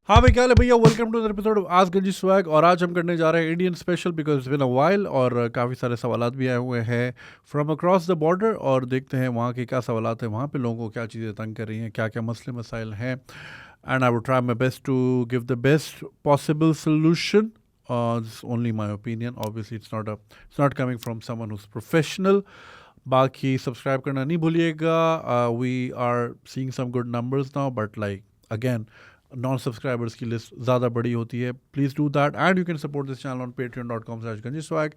हाँ भाई क्या हाल है भैया, welcome to the episode of ask गंजिस्वग। और आज हम करने जा रहे हैं Indian special because it's been a while और काफ़ी सारे सवालात भी आए हुए हैं फ्रॉम अक्रॉस द बॉर्डर। और देखते हैं वहाँ के क्या सवालात हैं, वहाँ पे लोगों को क्या चीज़ें तंग कर रही हैं, क्या क्या मसले मसाइल हैं। And I would try my best to give the best possible solution. This is only my opinion. Obviously, it's not coming from someone who's professional. बाकी सब्सक्राइब करना नहीं भूलिएगा. We are seeing some good numbers now, but like again, non subscribers की list ज़्यादा बड़ी होती है. Please do that and you can support this channel on patreon.com/ganjiswag.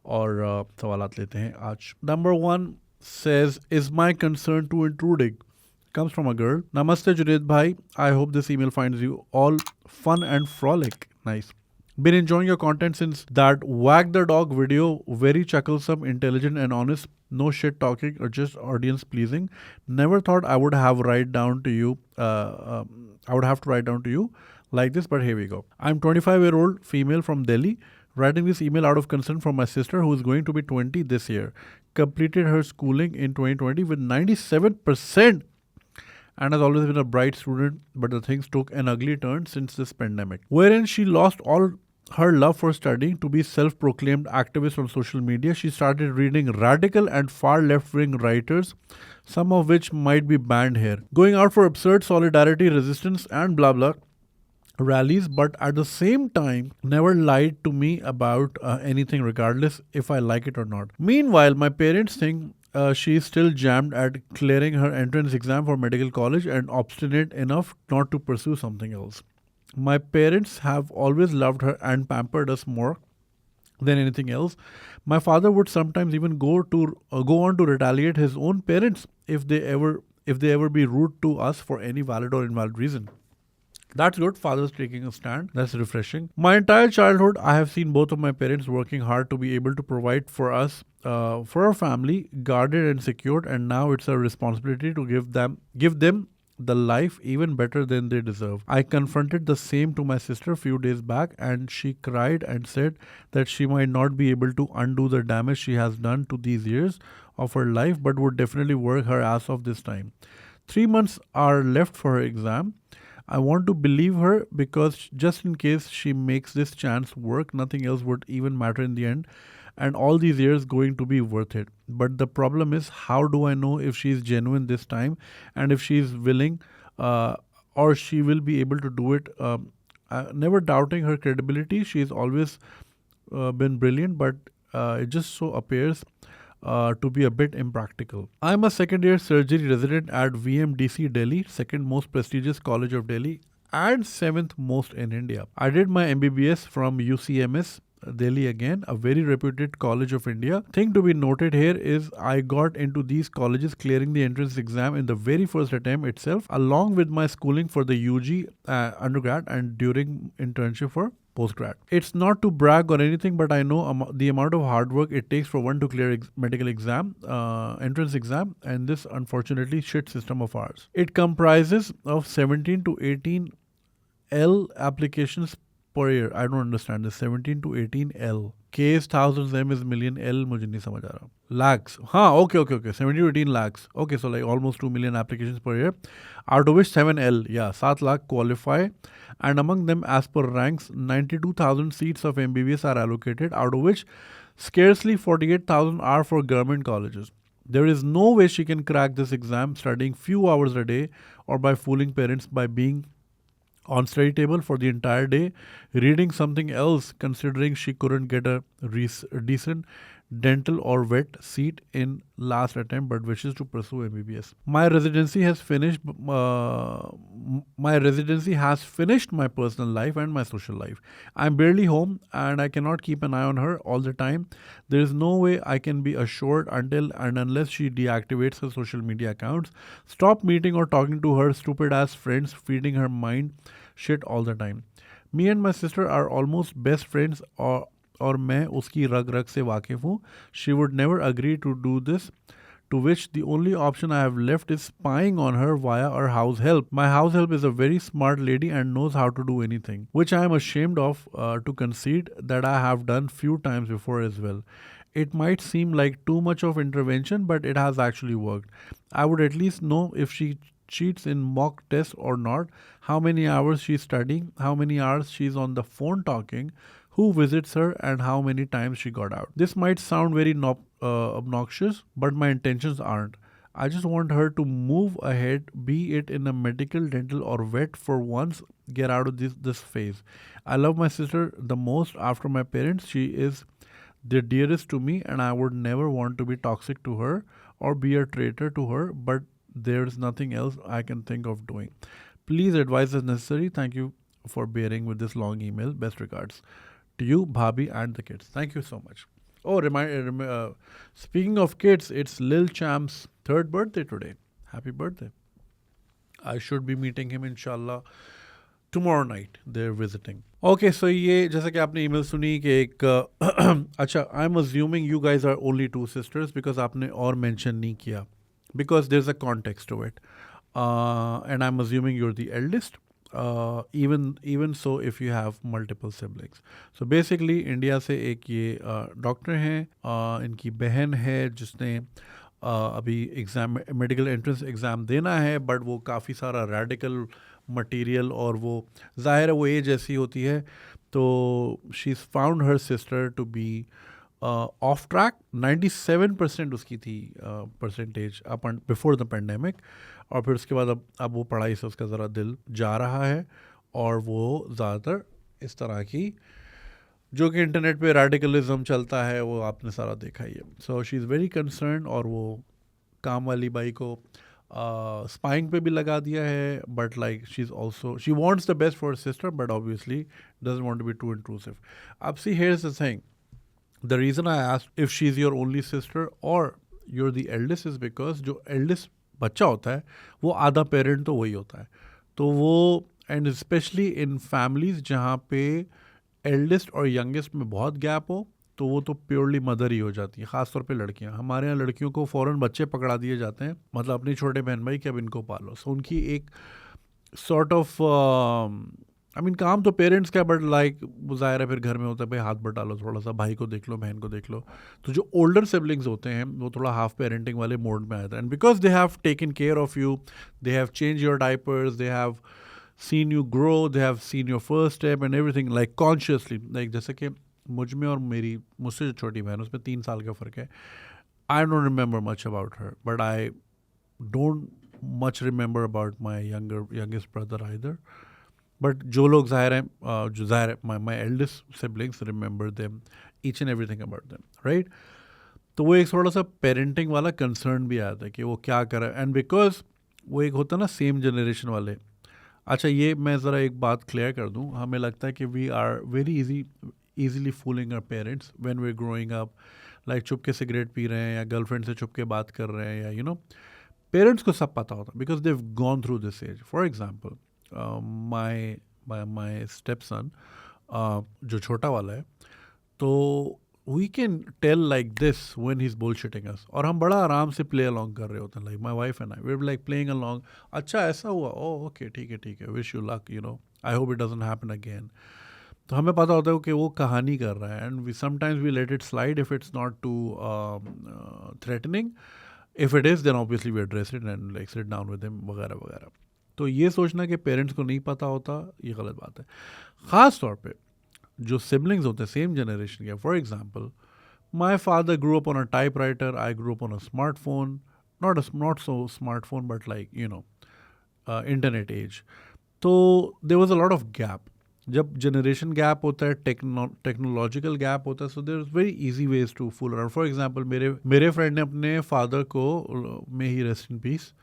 और सवालात लेते हैं आज. Number 1 says, is my concern too intruding? Comes from a girl. Namaste Junaid bhai. I hope this email finds you all fun and frolic. Nice. Been enjoying your content since that Wag the Dog video. Very chucklesome, intelligent and honest. No shit talking or just audience pleasing. Never thought I would have write down to you. I would have to write down to you like this, but here we go. I'm 25-year-old female from Delhi. Writing this email out of concern for my sister who is going to be 20 this year. Completed her schooling in 2020 with 97%. And has always been a bright student, but the things took an ugly turn since this pandemic, wherein she lost all her love for studying. To be self-proclaimed activist on social media, she started reading radical and far left-wing writers, some of which might be banned here, going out for absurd solidarity, resistance, and blah blah rallies, but at the same time never lied to me about anything, regardless if I like it or not. Meanwhile, my parents think she is still jammed at clearing her entrance exam for medical college and obstinate enough not to pursue something else. My parents have always loved her and pampered us more than anything else. My father would sometimes even go on to retaliate his own parents if they ever be rude to us for any valid or invalid reason. That's good. Father's taking a stand. That's refreshing. My entire childhood, I have seen both of my parents working hard to be able to provide for us, for our family, guarded and secured. And now it's our responsibility to give them the life even better than they deserve. I confronted the same to my sister a few days back, and she cried and said that she might not be able to undo the damage she has done to these years of her life, but would definitely work her ass off this time. 3 months are left for her exam. I want to believe her because just in case she makes this chance work, nothing else would even matter in the end, and all these years going to be worth it. But the problem is, how do I know if she is genuine this time and if she is willing, or she will be able to do it? Never doubting her credibility, she has always been brilliant, but it just so appears to be a bit impractical. I'm a second year surgery resident at VMDC Delhi, second most prestigious college of Delhi and seventh most in India. I did my MBBS from UCMS Delhi, again a very reputed college of India. Thing to be noted here is I got into these colleges clearing the entrance exam in the very first attempt itself, along with my schooling for the UG undergrad and during internship for postgrad. It's not to brag or anything, but I know the amount of hard work it takes for one to clear medical exam, entrance exam, and this unfortunately shit system of ours. It comprises of 17 to 18 L applications per year. I don't understand this. 17 to 18 L. K is thousands, M is million, L मुझे नहीं समझ आ रहा. Lakhs. हाँ, okay. 17 to 18 lakhs. Okay, so like almost 2 million applications per year. Out of which 7 L, 7 lakh qualify. And among them, as per ranks, 92,000 seats of MBBS are allocated, out of which scarcely 48,000 are for government colleges. There is no way she can crack this exam studying few hours a day or by fooling parents by being on study table for the entire day, reading something else, considering she couldn't get a decent dental or vet seat in last attempt but wishes to pursue MBBS. My residency has finished my personal life and my social life. I'm barely home and I cannot keep an eye on her all the time. There is no way I can be assured until and unless she deactivates her social media accounts, stop meeting or talking to her stupid ass friends, feeding her mind shit all the time. Me and my sister are almost best friends, और मैं उसकी रग रग से वाकिफ़ हूँ. She would never agree to do this, to which the only option I have left is spying on her via our house help. My house help is a very smart lady and knows how to do anything, which I am ashamed of to concede that I have done few times before as well. It might seem like too much of intervention, but it has actually worked. I would at least know if she cheats in mock tests or not, how many hours she's studying, how many hours she's on the phone talking, who visits her, and how many times she got out. This might sound very obnoxious, but my intentions aren't. I just want her to move ahead, be it in a medical, dental, or vet for once, get out of this phase. I love my sister the most after my parents. She is the dearest to me, and I would never want to be toxic to her or be a traitor to her, but there's nothing else I can think of doing. Please advise as necessary. Thank you for bearing with this long email. Best regards to you, Bhabhi, and the kids. Thank you so much. Oh, speaking of kids, it's Lil Champ's 3rd birthday today. Happy birthday. I should be meeting him inshallah tomorrow night. They're visiting. Okay, so ये जैसा कि आपने email सुनी कि एक अच्छा, I'm assuming you guys are only 2 sisters because आपने और mention नहीं किया, because there's a context to it, and I'm assuming you're the eldest. Even so, if you have multiple siblings. So basically India से एक ये doctor हैं, इनकी बहन है जिसने अभी एग्ज़ाम मेडिकल एंट्रेंस एग्ज़ाम देना है, बट वो काफ़ी सारा रेडिकल मटेरियल, और वो ज़ाहिर है वो एज ऐसी होती है, तो she is found her sister to be off track. 97% उसकी थी परसेंटेज अपन बिफोर द पेंडेमिक, और फिर उसके बाद अब वो पढ़ाई से उसका ज़रा दिल जा रहा है, और वो ज़्यादातर इस तरह की जो कि इंटरनेट पे रेडिकलिज्म चलता है वो आपने सारा देखा ही है. So she is very concern, और वो काम वाली बाई को स्पाइंग पे भी लगा दिया है, but like she is also she wants the best for sister, but obviously doesn't want to be too intrusive. अब see here is the thing, the reason I asked if she's your only sister or you're the eldest is because जो eldest बच्चा होता है वो आधा parent तो वही होता है, तो वो एंड स्पेशली इन फैमिलीज जहाँ पे एल्डेस्ट और यंगेस्ट में बहुत गैप हो, तो वो तो प्योरली मदर ही हो जाती है. ख़ासतौर पे लड़कियाँ, हमारे यहाँ लड़कियों को फ़ौरन बच्चे पकड़ा दिए जाते हैं, मतलब अपनी छोटे बहन भाई कि अब इनको पालो. सो उनकी एक सॉर्ट ऑफ आई मीन काम तो पेरेंट्स का, बट लाइक वो ज़ाहिर है फिर घर में होता है भाई हाथ बटा लो थोड़ा सा, भाई को देख लो, बहन को देख लो. तो जो ओल्डर सिबलिंग्स होते हैं वो थोड़ा हाफ पेरेंटिंग वाले मोड में आते हैं, and because they have taken care of you, they have change your diapers, they have seen you grow, they have seen your first step and everything like consciously. Like जैसे कि मुझ में और मुझसे जो छोटी बहन उसमें 3 साल का फ़र्क है. I don't remember much about her, but I don't much remember about my youngest brother either. But जो लोग ज़ाहिर हैं, जो ज़ाहिर है my eldest siblings remember them each and everything about them, right. तो वो एक थोड़ा सा पेरेंटिंग वाला कंसर्न भी आता है कि वो क्या करे, एंड बिकॉज वो एक होता है ना सेम जनरेशन वाले. अच्छा, ये मैं ज़रा एक बात क्लियर कर दूं, हमें लगता है कि we are very easily fooling our parents when we are growing up, like चुप के सिगरेट पी रहे हैं या गर्लफ्रेंड से चुप के बात कर रहे हैं, या यू नो पेरेंट्स को सब पता होता है because they have gone through this age. For example my stepson, जो छोटा वाला है, तो we can tell like this when he's bullshitting us, और हम बड़ा आराम से play along कर रहे होते हैं, like my wife and I, we're like playing along. अच्छा ऐसा हुआ, oh okay ठीक है, wish you luck, you know, I hope it doesn't happen again. तो हमें पता होता है कि वो कहानी कर रहा है, and we sometimes we let it slide if it's not too threatening. If it is, then obviously we address it and like sit down with him वगैरह वगैरह. तो ये सोचना कि पेरेंट्स को नहीं पता होता, ये गलत बात है. ख़ास तौर पे जो सिबलिंग्स होते हैं सेम जनरेशन के. For example, my father grew up on a typewriter, I grew up on a smartphone, not so smartphone but like you know internet age. तो there was a lot of gap. जब generation gap होता है, technological gap होता है, so there is very easy ways to fool around. For example, मेरे friend ने अपने father को, मे ही रेस्ट इन पीस,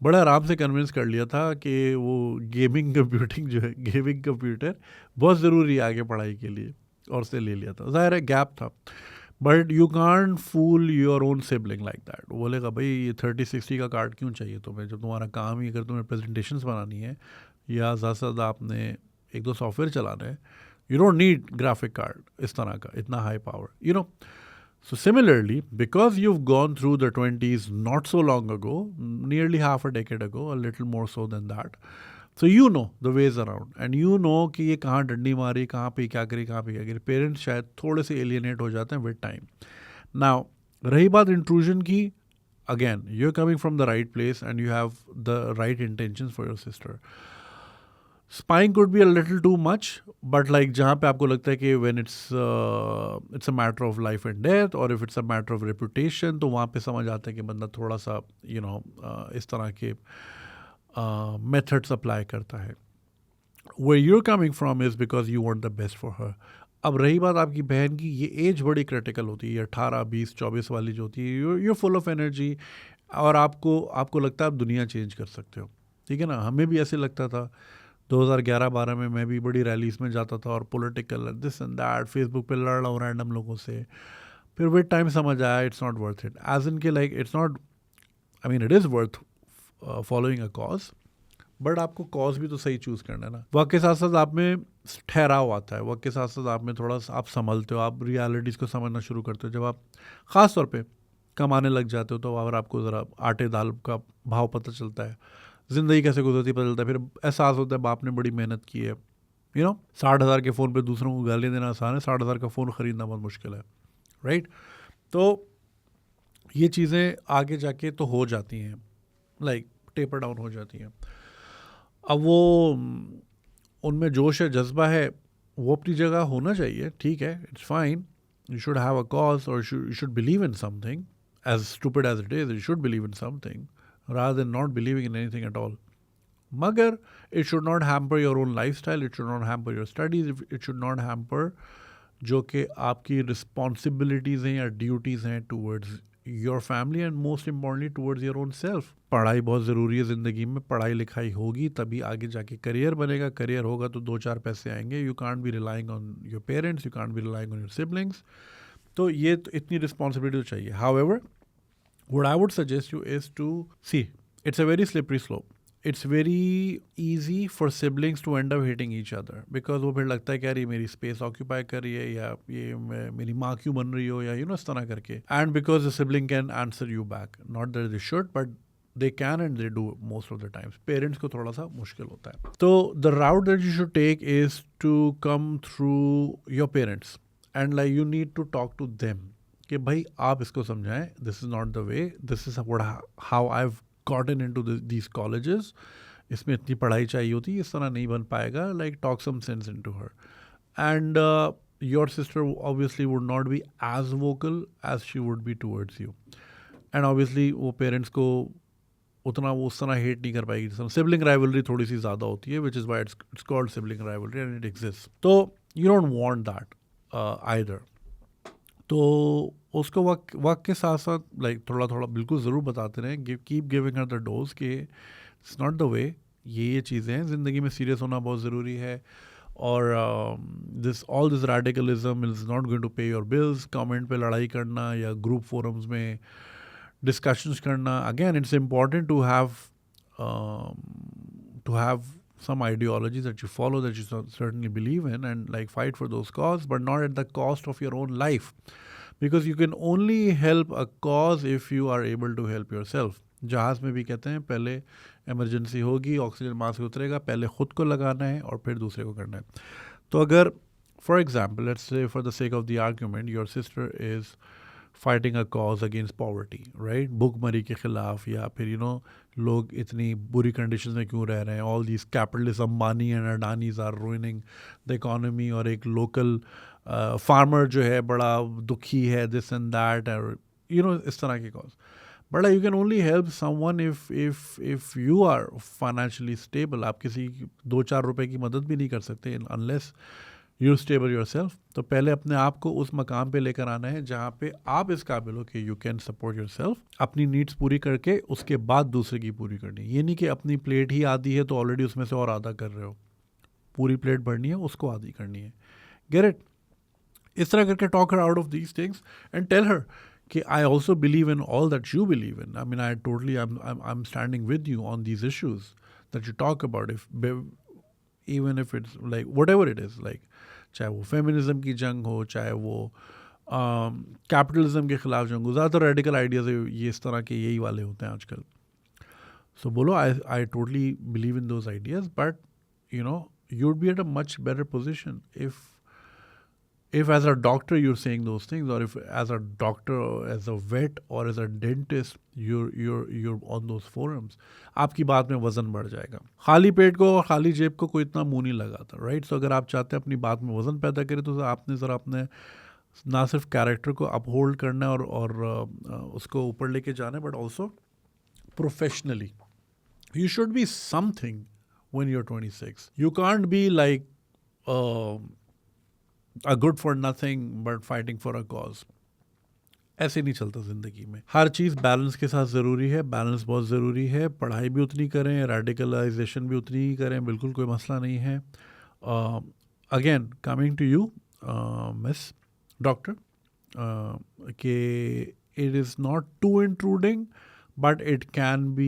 बड़ा आराम से कन्विंस कर लिया था कि वो गेमिंग कंप्यूटर बहुत ज़रूरी है आगे पढ़ाई के लिए, और उसने ले लिया था. ज़ाहिर है गैप था, but you can't fool your own sibling like that. वो बोलेगा भाई ये 3060 का कार्ड क्यों चाहिए तुम्हें, जब तुम्हारा काम ही अगर तुम्हें प्रेजेंटेशंस बनानी है या ज़्यादा से ज़्यादा आपने 1-2 सॉफ्टवेयर चलाना है, you don't need graphic card इस तरह का, इतना high power, you know. So similarly, because you've gone through the 20s not so long ago, nearly half a decade ago, a little more so than that, so you know the ways around, and you know कि ये कहाँ डंडी मारी, कहाँ पे क्या करी, कहाँ पे क्या करी. पेरेंट्स शायद थोड़े से एलियनेट हो जाते हैं विद टाइम. नाउ रही बात इंट्रूजन की, again, you're coming from the right place and you have the right intentions for your sister. Spying could be a little too much, but like जहाँ पे आपको लगता है कि when it's a matter of life and death, or if it's a matter of reputation, तो वहाँ पे समझ आता है कि बंदा थोड़ा सा इस तरह के methods apply करता है. Where you're coming from is because you want the best for her. अब रही बात आपकी बहन की, ये एज बड़ी क्रिटिकल होती है, 18, 20, 24 वाली जो होती है, you're full of energy, और आपको लगता है आप दुनिया चेंज कर सकते हो. ठीक है ना. हमें भी ऐसे लगता था 2011-12 में. मैं भी बड़ी रैलीज में जाता था और political this and that, Facebook पे लड़ रहा हूँ रैंडम लोगों से. फिर विद टाइम समझ आया it's not worth it. As in के like it's not, I mean it is worth following a cause, but आपको कॉज भी तो सही चूज़ करना है ना. वक्त के साथ साथ आप में ठहराव आता है, वक्त के साथ साथ आप में थोड़ा सा आप संभलते हो, आप रियलिटीज़ को समझना शुरू करते हो. जब आप ख़ास तौर पे कमाने लग जाते हो तो अगर आपको ज़रा आटे दाल का भाव पता चलता है, ज़िंदगी कैसे गुजरती पता चलता है, फिर एहसास होता है बाप ने बड़ी मेहनत की है. 60,000 के फ़ोन पे दूसरों को गालियाँ देना आसान है, 60,000 का फ़ोन ख़रीदना बहुत मुश्किल है. राइट. तो ये चीज़ें आगे जाके तो हो जाती हैं, लाइक टेपर डाउन हो जाती हैं. अब वो उनमें जोश है, जज्बा है, वो अपनी जगह होना चाहिए, ठीक है, it's fine. You should have a cause, और you should believe in something, as stupid as it is, you should believe in something rather than not believing in anything at all. Magar, it should not hamper your own lifestyle, it should not hamper your studies, it should not hamper जो कि आपकी responsibilities हैं या duties हैं towards your family and most importantly towards your own self. पढ़ाई बहुत ज़रूरी है ज़िंदगी में. पढ़ाई लिखाई होगी तभी आगे जाके करियर बनेगा, करियर होगा तो 2-4 पैसे आएंगे. You can't be relying on your parents, you can't be relying on your siblings. तो ये तो इतनी responsibility तो चाहिए. However, what I would suggest you is to see, it's a very slippery slope. It's very easy for siblings to end up hating each other because वो फिर लगता है कि यार ये मेरी space occupy कर रही है, या ये मेरी माँ क्यों बन रही हो, या इस तरह करके. And because the sibling can answer you back, not that they should, but they can and they do most of the times. Parents को थोड़ा सा मुश्किल होता है. तो the route that you should take is to come through your parents and like you need to talk to them. कि भाई आप इसको समझाएं, this is not the way, this is how I have gotten into these colleges, इसमें इतनी पढ़ाई चाहिए होती है, इस तरह नहीं बन पाएगा. Like talk some sense into her. And your sister obviously would not be as vocal as she would be towards you. And obviously वो पेरेंट्स को उतना वो उस तरह हेट नहीं कर पाएगी. सिबलिंग राइवलरी थोड़ी सी ज़्यादा होती है, which is why it's called sibling rivalry and it exist. तो you don't want that either. तो उसको वक्त के साथ साथ लाइक थोड़ा थोड़ा बिल्कुल ज़रूर बताते रहें, keep giving her the dose कि इट्स नॉट द वे, ये चीज़ें हैं, ज़िंदगी में सीरियस होना बहुत ज़रूरी है. और all this radicalism is not going to pay your bills. Comment पे लड़ाई करना या ग्रुप फोरम्स में डिस्कशंस करना, again it's important to have some ideologies that you follow, that you certainly believe in, and like fight for those causes, but not at the cost of your own life, because you can only help a cause if you are able to help yourself. जहाज़ में भी कहते हैं पहले emergency होगी, oxygen mask उतरेगा, पहले ख़ुद को लगाना है और फिर दूसरे को करना है. तो अगर for example let's say for the sake of the argument your sister is fighting a cause against poverty, right, भुखमरी के ख़िलाफ़, या फिर लोग इतनी बुरी कंडीशन में क्यों रह रहे हैं, all these capitalist Ambani and Adanis are ruining the economy, और एक लोकल फार्मर जो है बड़ा दुखी है, दिस एंड दैट, और इस तरह की cause. But you can only help someone if you are financially stable. आप किसी 2-4 रुपए की मदद भी नहीं कर सकते unless you stable your self. तो पहले अपने आप को उस मकाम पे लेकर आना है जहाँ पे आप इस काबिल हो कि you can support your self, अपनी नीड्स पूरी करके उसके बाद दूसरे की पूरी करनी. ये नहीं कि अपनी प्लेट ही आधी है तो ऑलरेडी उसमें से और आधा कर रहे हो. पूरी प्लेट भरनी है, उसको आधी करनी है. Get it? इस तरह करके talk her out of these things and tell her कि I also believe in all that you believe in. I mean I totally I am standing with you on these issues that you talk about. Even if it's like whatever it is, like चाहे वो feminism की जंग हो, चाहे वो capitalism के ख़िलाफ़ जंग हो. ज़्यादातर रेडिकल आइडियाज़ ये इस तरह के यही वाले होते हैं आजकल. सो बोलो I totally believe in those ideas, but you would B at a much better position if if as a doctor you're saying those things, or if as a doctor or as a vet or as a dentist you're on those forums, आपकी बात में वजन बढ़ जाएगा. खाली पेट को और खाली जेब को कोई इतना मुंह नहीं लगाता, राइट? सो अगर आप चाहते हैं अपनी बात में वजन पैदा करें तो आपने ज़रा अपने ना सिर्फ कैरेक्टर को अपहोल्ड करना है और उसको ऊपर लेके जाना है, but also professionally you should be something when you're 26. You can't be like a good for nothing but fighting for a cause. ऐसे नहीं चलता ज़िंदगी में. हर चीज़ बैलेंस के साथ ज़रूरी है. बैलेंस बहुत ज़रूरी है. पढ़ाई भी उतनी करें, रेडिकलाइजेशन भी उतनी ही करें, बिल्कुल कोई मसला नहीं है. Again coming to you miss doctor, कि it is not too intruding, but it can be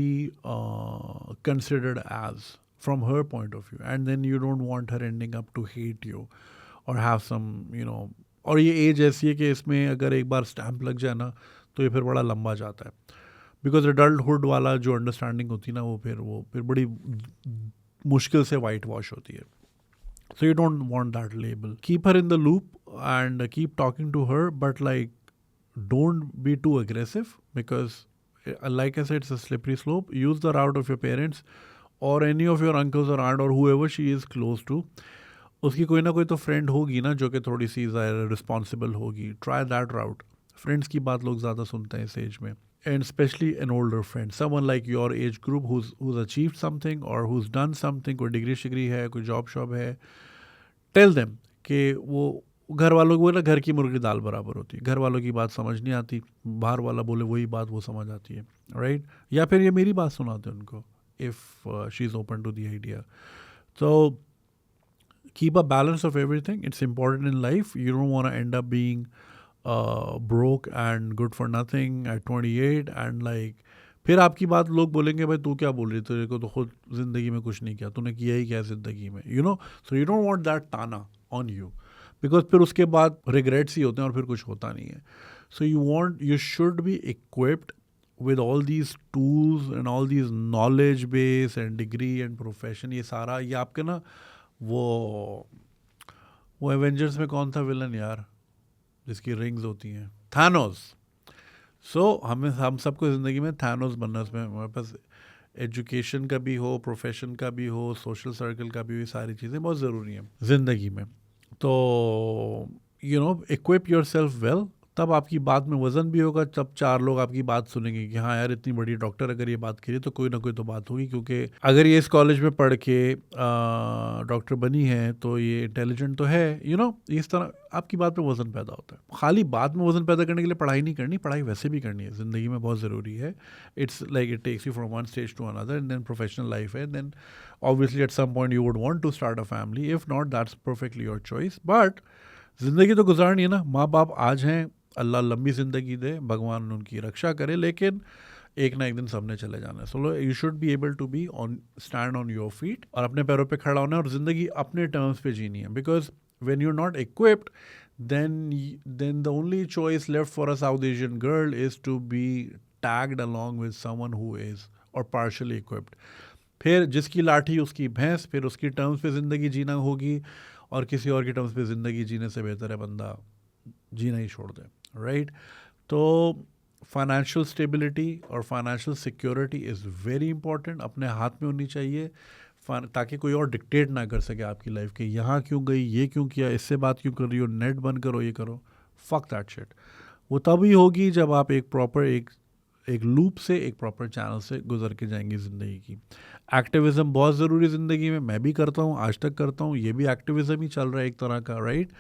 considered as from her point of view, and then you don't want her ending up to hate you or have some, you know. और ये as ऐसी है कि इसमें अगर एक बार stamp लग जाए ना तो ये फिर बड़ा लंबा जाता है, बिकॉज एडल्टहुड वाला जो अंडरस्टैंडिंग होती है ना वो फिर बड़ी मुश्किल से वाइट वॉश होती है. So you don't want that label. Keep her in the loop and keep talking to her, but like don't be too aggressive, because like I said, it's a slippery slope. Use the route of your parents or any of your uncles or aunt or whoever she is close to. उसकी कोई ना कोई तो friend होगी ना जो कि थोड़ी सी रिस्पॉन्सिबल होगी. Try that route. फ्रेंड्स की बात लोग ज़्यादा सुनते हैं इस एज में, and specially an older friend, someone like your age group who's achieved something or who's done something. कोई डिग्री शिग्री है, कोई जॉब शॉब है. टेल देम कि वो घर वालों को ना घर की मुर्गी दाल बराबर होती है. घर वालों की बात समझ नहीं आती, बाहर वाला बोले वही बात वो समझ आती है, राइट? या फिर ये मेरी बात सुनाते हैं उनको, if she is open to the idea. तो keep a balance of everything. It's important in life. You don't want to end up being broke and good for nothing at 28 and like फिर आपकी बात लोग बोलेंगे भाई तू क्या बोल रही, तेरे को तो खुद ज़िंदगी में कुछ नहीं किया, तूने किया ही क्या ज़िंदगी में, you know. So you don't want that ताना ऑन यू, बिकॉज फिर उसके बाद रिग्रेट्स ही होते हैं और फिर कुछ होता नहीं है. So you should be equipped with all these tools and all these knowledge base and degree and profession. ये सारा ये आपके ना वो एवेंजर्स में कौन था विलन यार जिसकी रिंग्स होती हैं, थानोस. सो हम सबको ज़िंदगी में थानोस बनना है. उसमें हमारे पास एजुकेशन का भी हो, प्रोफेशन का भी हो, सोशल सर्कल का भी हो, ये सारी चीज़ें बहुत ज़रूरी हैं ज़िंदगी में. तो you know equip your self well, तब आपकी बात में वज़न भी होगा, तब चार लोग आपकी बात सुनेंगे कि हाँ यार इतनी बड़ी डॉक्टर अगर ये बात करी तो कोई ना कोई तो बात होगी, क्योंकि अगर ये इस कॉलेज में पढ़ के डॉक्टर बनी है तो ये इंटेलिजेंट तो है, यू नो. इस तरह आपकी बात में वज़न पैदा होता है. खाली बात में वज़न पैदा करने के लिए पढ़ाई नहीं करनी, पढ़ाई वैसे भी करनी है, ज़िंदगी में बहुत ज़रूरी है. It's like it takes you from one stage to another, and then professional life है, then obviously at some point you would want to start a family. If not that's perfectly your choice, but ज़िंदगी तो गुजारनी है ना. माँ बाप आज हैं, अल्लाह लंबी ज़िंदगी दे, भगवान उनकी रक्षा करे, लेकिन एक ना एक दिन सबने चले जाना है. So you should be able to be on stand on your feet और अपने पैरों पे खड़ा होना है और ज़िंदगी अपने टर्म्स पे जीनी है. Because when you are not equipped then the only choice left for a South Asian girl is to be tagged along with someone who is or partially equipped. फिर जिसकी लाठी उसकी भैंस, फिर उसकी टर्म्स पे ज़िंदगी जीना होगी और किसी और की टर्म्स पे ज़िंदगी जीने से बेहतर है बंदा जीना ही छोड़ दे, राइट? तो फाइनेंशियल स्टेबिलिटी और financial security is very important, अपने हाथ में होनी चाहिए, ताकि कोई और डिक्टेट ना कर सके आपकी लाइफ के. यहाँ क्यों गई, ये क्यों किया, इससे बात क्यों कर रही हो, नेट बंद करो, ये करो. Fuck that shit. वो तभी होगी जब आप एक प्रॉपर एक लूप से, एक प्रॉपर चैनल से गुजर के जाएंगी ज़िंदगी की. एक्टिविज़म बहुत ज़रूरी ज़िंदगी में, मैं भी करता हूँ, आज तक करता हूँ, ये भी एक्टिविज़म ही चल रहा है एक तरह का, राइट?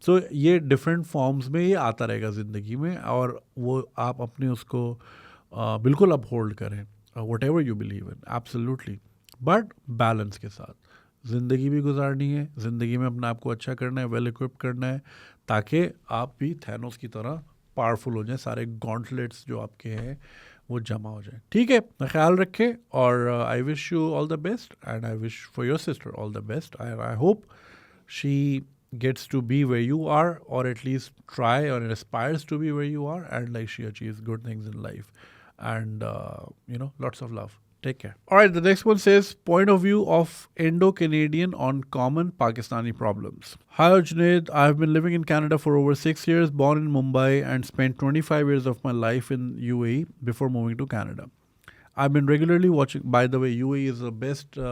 सो ये डिफरेंट फॉर्म्स में ये आता रहेगा ज़िंदगी में, और वो आप अपने उसको बिल्कुल अपहोल्ड करें, what ever you believe in, absolutely, but balance के साथ. ज़िंदगी भी गुजारनी है, ज़िंदगी में अपने आप को अच्छा करना है, वेल इक्विप करना है, ताकि आप भी थैनोस की तरह पावरफुल हो जाएं, सारे गॉन्टलेट्स जो आपके हैं वो जमा हो जाए. ठीक है, ख्याल रखें, और I wish you all the best, and I wish for your sister all the best. I hope she gets to be where you are, or at least try or aspires to be where you are, and like she achieves good things in life, and lots of love. Take care. All right, the next one says point of view of Indo-Canadian on common Pakistani problems. Hi Junaid, I have been living in Canada for over 6 years, born in Mumbai and spent 25 years of my life in UAE before moving to Canada. I've been regularly watching, by the way, UAE is the best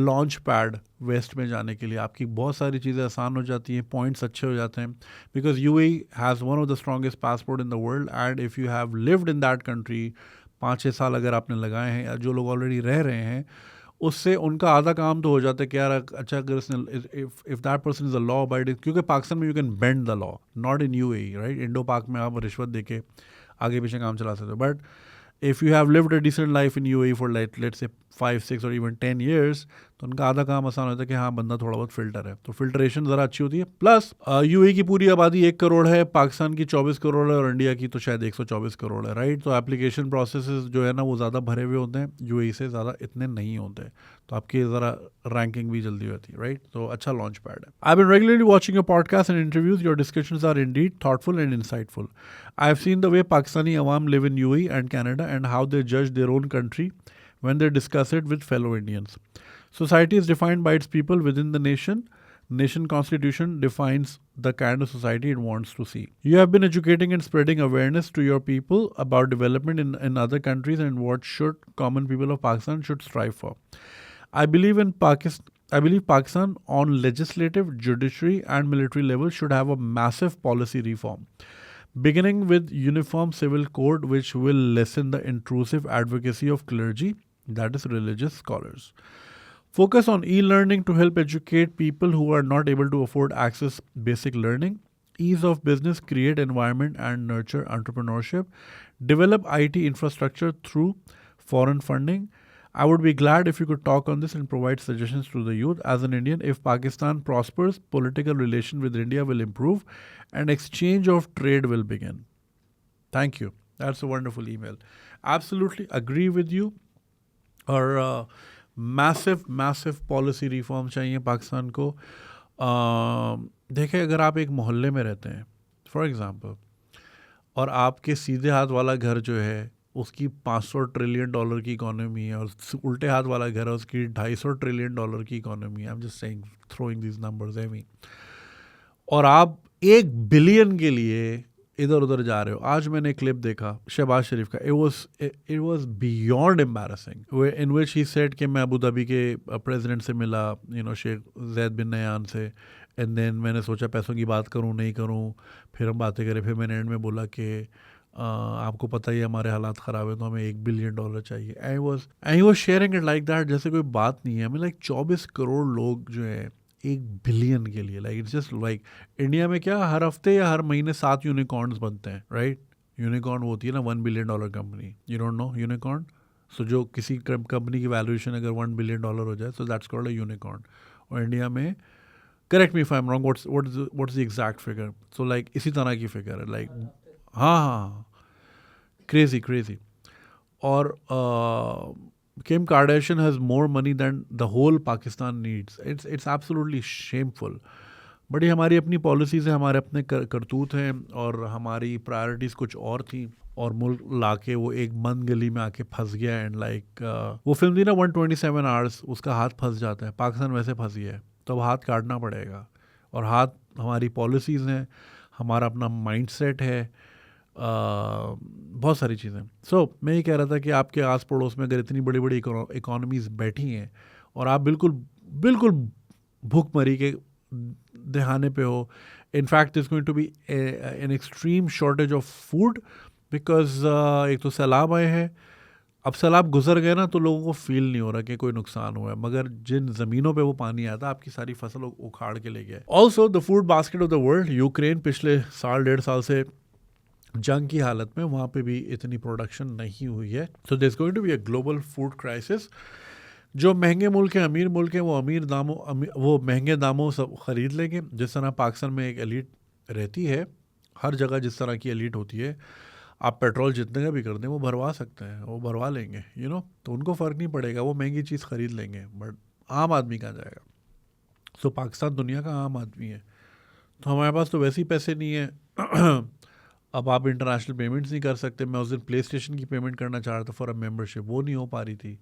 launch pad West में जाने के लिए. आपकी बहुत सारी चीज़ें आसान हो जाती हैं, पॉइंट्स अच्छे हो जाते हैं, because UAE has one of the strongest passport in the world and if you have lived in that country 5-6 साल अगर आपने लगाए हैं या जो लोग ऑलरेडी रह रहे हैं, उससे उनका आधा काम तो हो जाता है कि यार अच्छा अगर इसने if that person is a law abiding, क्योंकि पाकिस्तान में you can bend the law, not in UAE, right. Indo पाक में आप रिश्वत देके आगे पीछे काम चला सकते हो, but if you have lived a decent life in UAE for like let's say 5, 6 or even 10 years, तो उनका आधा काम आसान होता है कि हाँ बंदा थोड़ा बहुत फिल्टर है, तो फिल्ट्रेशन ज़रा अच्छी होती है. प्लस UAE की पूरी आबादी 1 करोड़ है, पाकिस्तान की 24 करोड़ है और इंडिया की तो शायद 124 करोड़ है, राइट. तो एप्लीकेशन प्रोसेसेस जो है ना वो ज़्यादा भरे हुए होते हैं, UAE से ज़्यादा इतने नहीं होते, तो आपकी ज़रा रैंकिंग भी जल्दी होती है, राइट. तो अच्छा लॉन्च पैड है. I been regularly watching your podcast and interviews, your discussions are indeed thoughtful and insightful. I have seen the way Pakistani awam live in UAE and Canada and how they judge their own country when they discuss it with fellow Indians. Society is defined by its people within the nation. Nation constitution defines the kind of society it wants to see. You have been educating and spreading awareness to your people about development in other countries and what should common people of Pakistan should strive for. I believe Pakistan on legislative, judiciary and military level should have a massive policy reform, beginning with uniform civil code which will lessen the intrusive advocacy of clergy, that is religious scholars. Focus on e-learning to help educate people who are not able to afford access basic learning. Ease of business, create environment and nurture entrepreneurship. Develop IT infrastructure through foreign funding. I would be glad if you could talk on this and provide suggestions to the youth. As an Indian, if Pakistan prospers, political relation with India will improve and exchange of trade will begin. Thank you. That's a wonderful email. Absolutely agree with you. और massive policy reform चाहिए पाकिस्तान को. देखें, अगर आप एक मोहल्ले में रहते हैं फॉर एग्ज़ाम्पल, और आपके सीधे हाथ वाला घर जो है उसकी $500 ट्रिलियन की इकोनॉमी है और उल्टे हाथ वाला घर है उसकी $250 ट्रिलियन की इकोनॉमी है. I am just saying, throwing these numbers at me, और आप 1 बिलियन के लिए इधर उधर जा रहे हो. आज मैंने एक क्लिप देखा शहबाज शरीफ का, it was beyond embarrassing, in which he said कि मैं अबू धाबी के प्रेसिडेंट से मिला, शेख जैद बिन नयान से, एंड देन मैंने सोचा पैसों की बात करूं नहीं करूं, फिर हम बातें करें, फिर मैंने एंड में बोला कि आपको पता ही है हमारे हालात ख़राब है तो हमें $1 बिलियन चाहिए. I was sharing it like that जैसे कोई बात नहीं है. हमें लाइक 24 करोड़ लोग जो है 1 बिलियन के लिए, like it's just like India में क्या हर हफ्ते या हर महीने 7 यूनिकॉर्न्स बनते हैं, राइट. यूनिकॉर्न होती है ना $1 billion company, you don't know unicorn. So जो किसी कंपनी की वैल्यूएशन अगर $1 बिलियन हो जाए, so that's called a unicorn. और इंडिया में, correct me if I am wrong, what's the exact figure, so like इसी तरह की फिगर है, लाइक हाँ क्रेजी. और Kim Kardashian has more money than the whole Pakistan needs. It's absolutely shameful. But ये हमारी अपनी पॉलिसीज़ हैं, हमारे अपने करतूत हैं और हमारी प्रायोरिटीज़ कुछ और थी, और मुल्क लाके वो एक बंद गली में आके फंस गया. एंड लाइक वो फिल्म थी ना 127 आवर्स, उसका हाथ फंस जाता है. पाकिस्तान वैसे फंस गया है, तो अब हाथ काटना पड़ेगा. और हाथ हमारी पॉलिसीज़ हैं, हमारा अपना माइंड सेट है, बहुत सारी चीज़ें. सो मैं ये कह रहा था कि आपके आस पड़ोस में अगर इतनी बड़ी बड़ी इकोनॉमीज़ बैठी हैं और आप बिल्कुल भूखमरी के दहाने पे हो, in fact is going to be an extreme shortage of food because एक तो सैलाब आए हैं. अब सैलाब गुजर गए ना तो लोगों को फील नहीं हो रहा कि कोई नुकसान हुआ है, मगर जिन ज़मीनों पे वो पानी आया था आपकी सारी फसल उखाड़ के ले गया. Also the food basket of the world, Ukraine पिछले 1.5 साल से जंग की हालत में, वहाँ पे भी इतनी प्रोडक्शन नहीं हुई है. So there is going to be a global food crisis. जो महंगे मुल्क हैं, अमीर मुल्क हैं, वो महंगे दामों सब ख़रीद लेंगे. जिस तरह पाकिस्तान में एक एलीट रहती है, हर जगह जिस तरह की एलीट होती है, आप पेट्रोल जितने का भी कर दें वो भरवा सकते हैं, वो भरवा लेंगे, तो उनको फ़र्क नहीं पड़ेगा, वो महंगी चीज़ ख़रीद लेंगे. बट आम आदमी कहाँ जाएगा? सो पाकिस्तान दुनिया का आम आदमी है, तो हमारे पास तो वैसे ही पैसे नहीं है अब आप इंटरनेशनल पेमेंट्स नहीं कर सकते। मैं उस दिन प्ले स्टेशन की पेमेंट करना चाह रहा था फॉर अ मेंबरशिप, वो नहीं हो पा रही थी।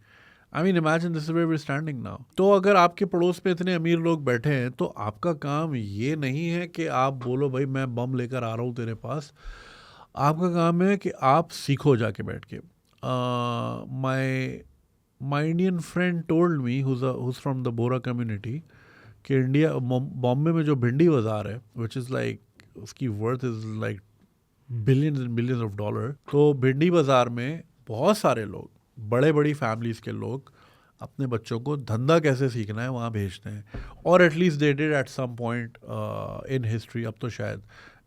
I mean imagine this is where we standing now. तो अगर आपके पड़ोस में इतने अमीर लोग बैठे हैं तो आपका काम ये नहीं है कि आप बोलो भाई मैं बम लेकर आ रहा हूँ तेरे पास। आपका काम है कि आप सीखो जाके बैठ के। My Indian friend told me whose from the Bohra community कि इंडिया बॉम्बे में जो भिंडी बाज़ार है विच इज़ लाइक उसकी worth is like billions and billions of dollar. तो भिंडी बाज़ार में बहुत सारे लोग, बड़े बड़ी फैमिलीज़ के लोग अपने बच्चों को धंधा कैसे सीखना है वहाँ भेजते हैं। और at least they did at some point in history. अब तो शायद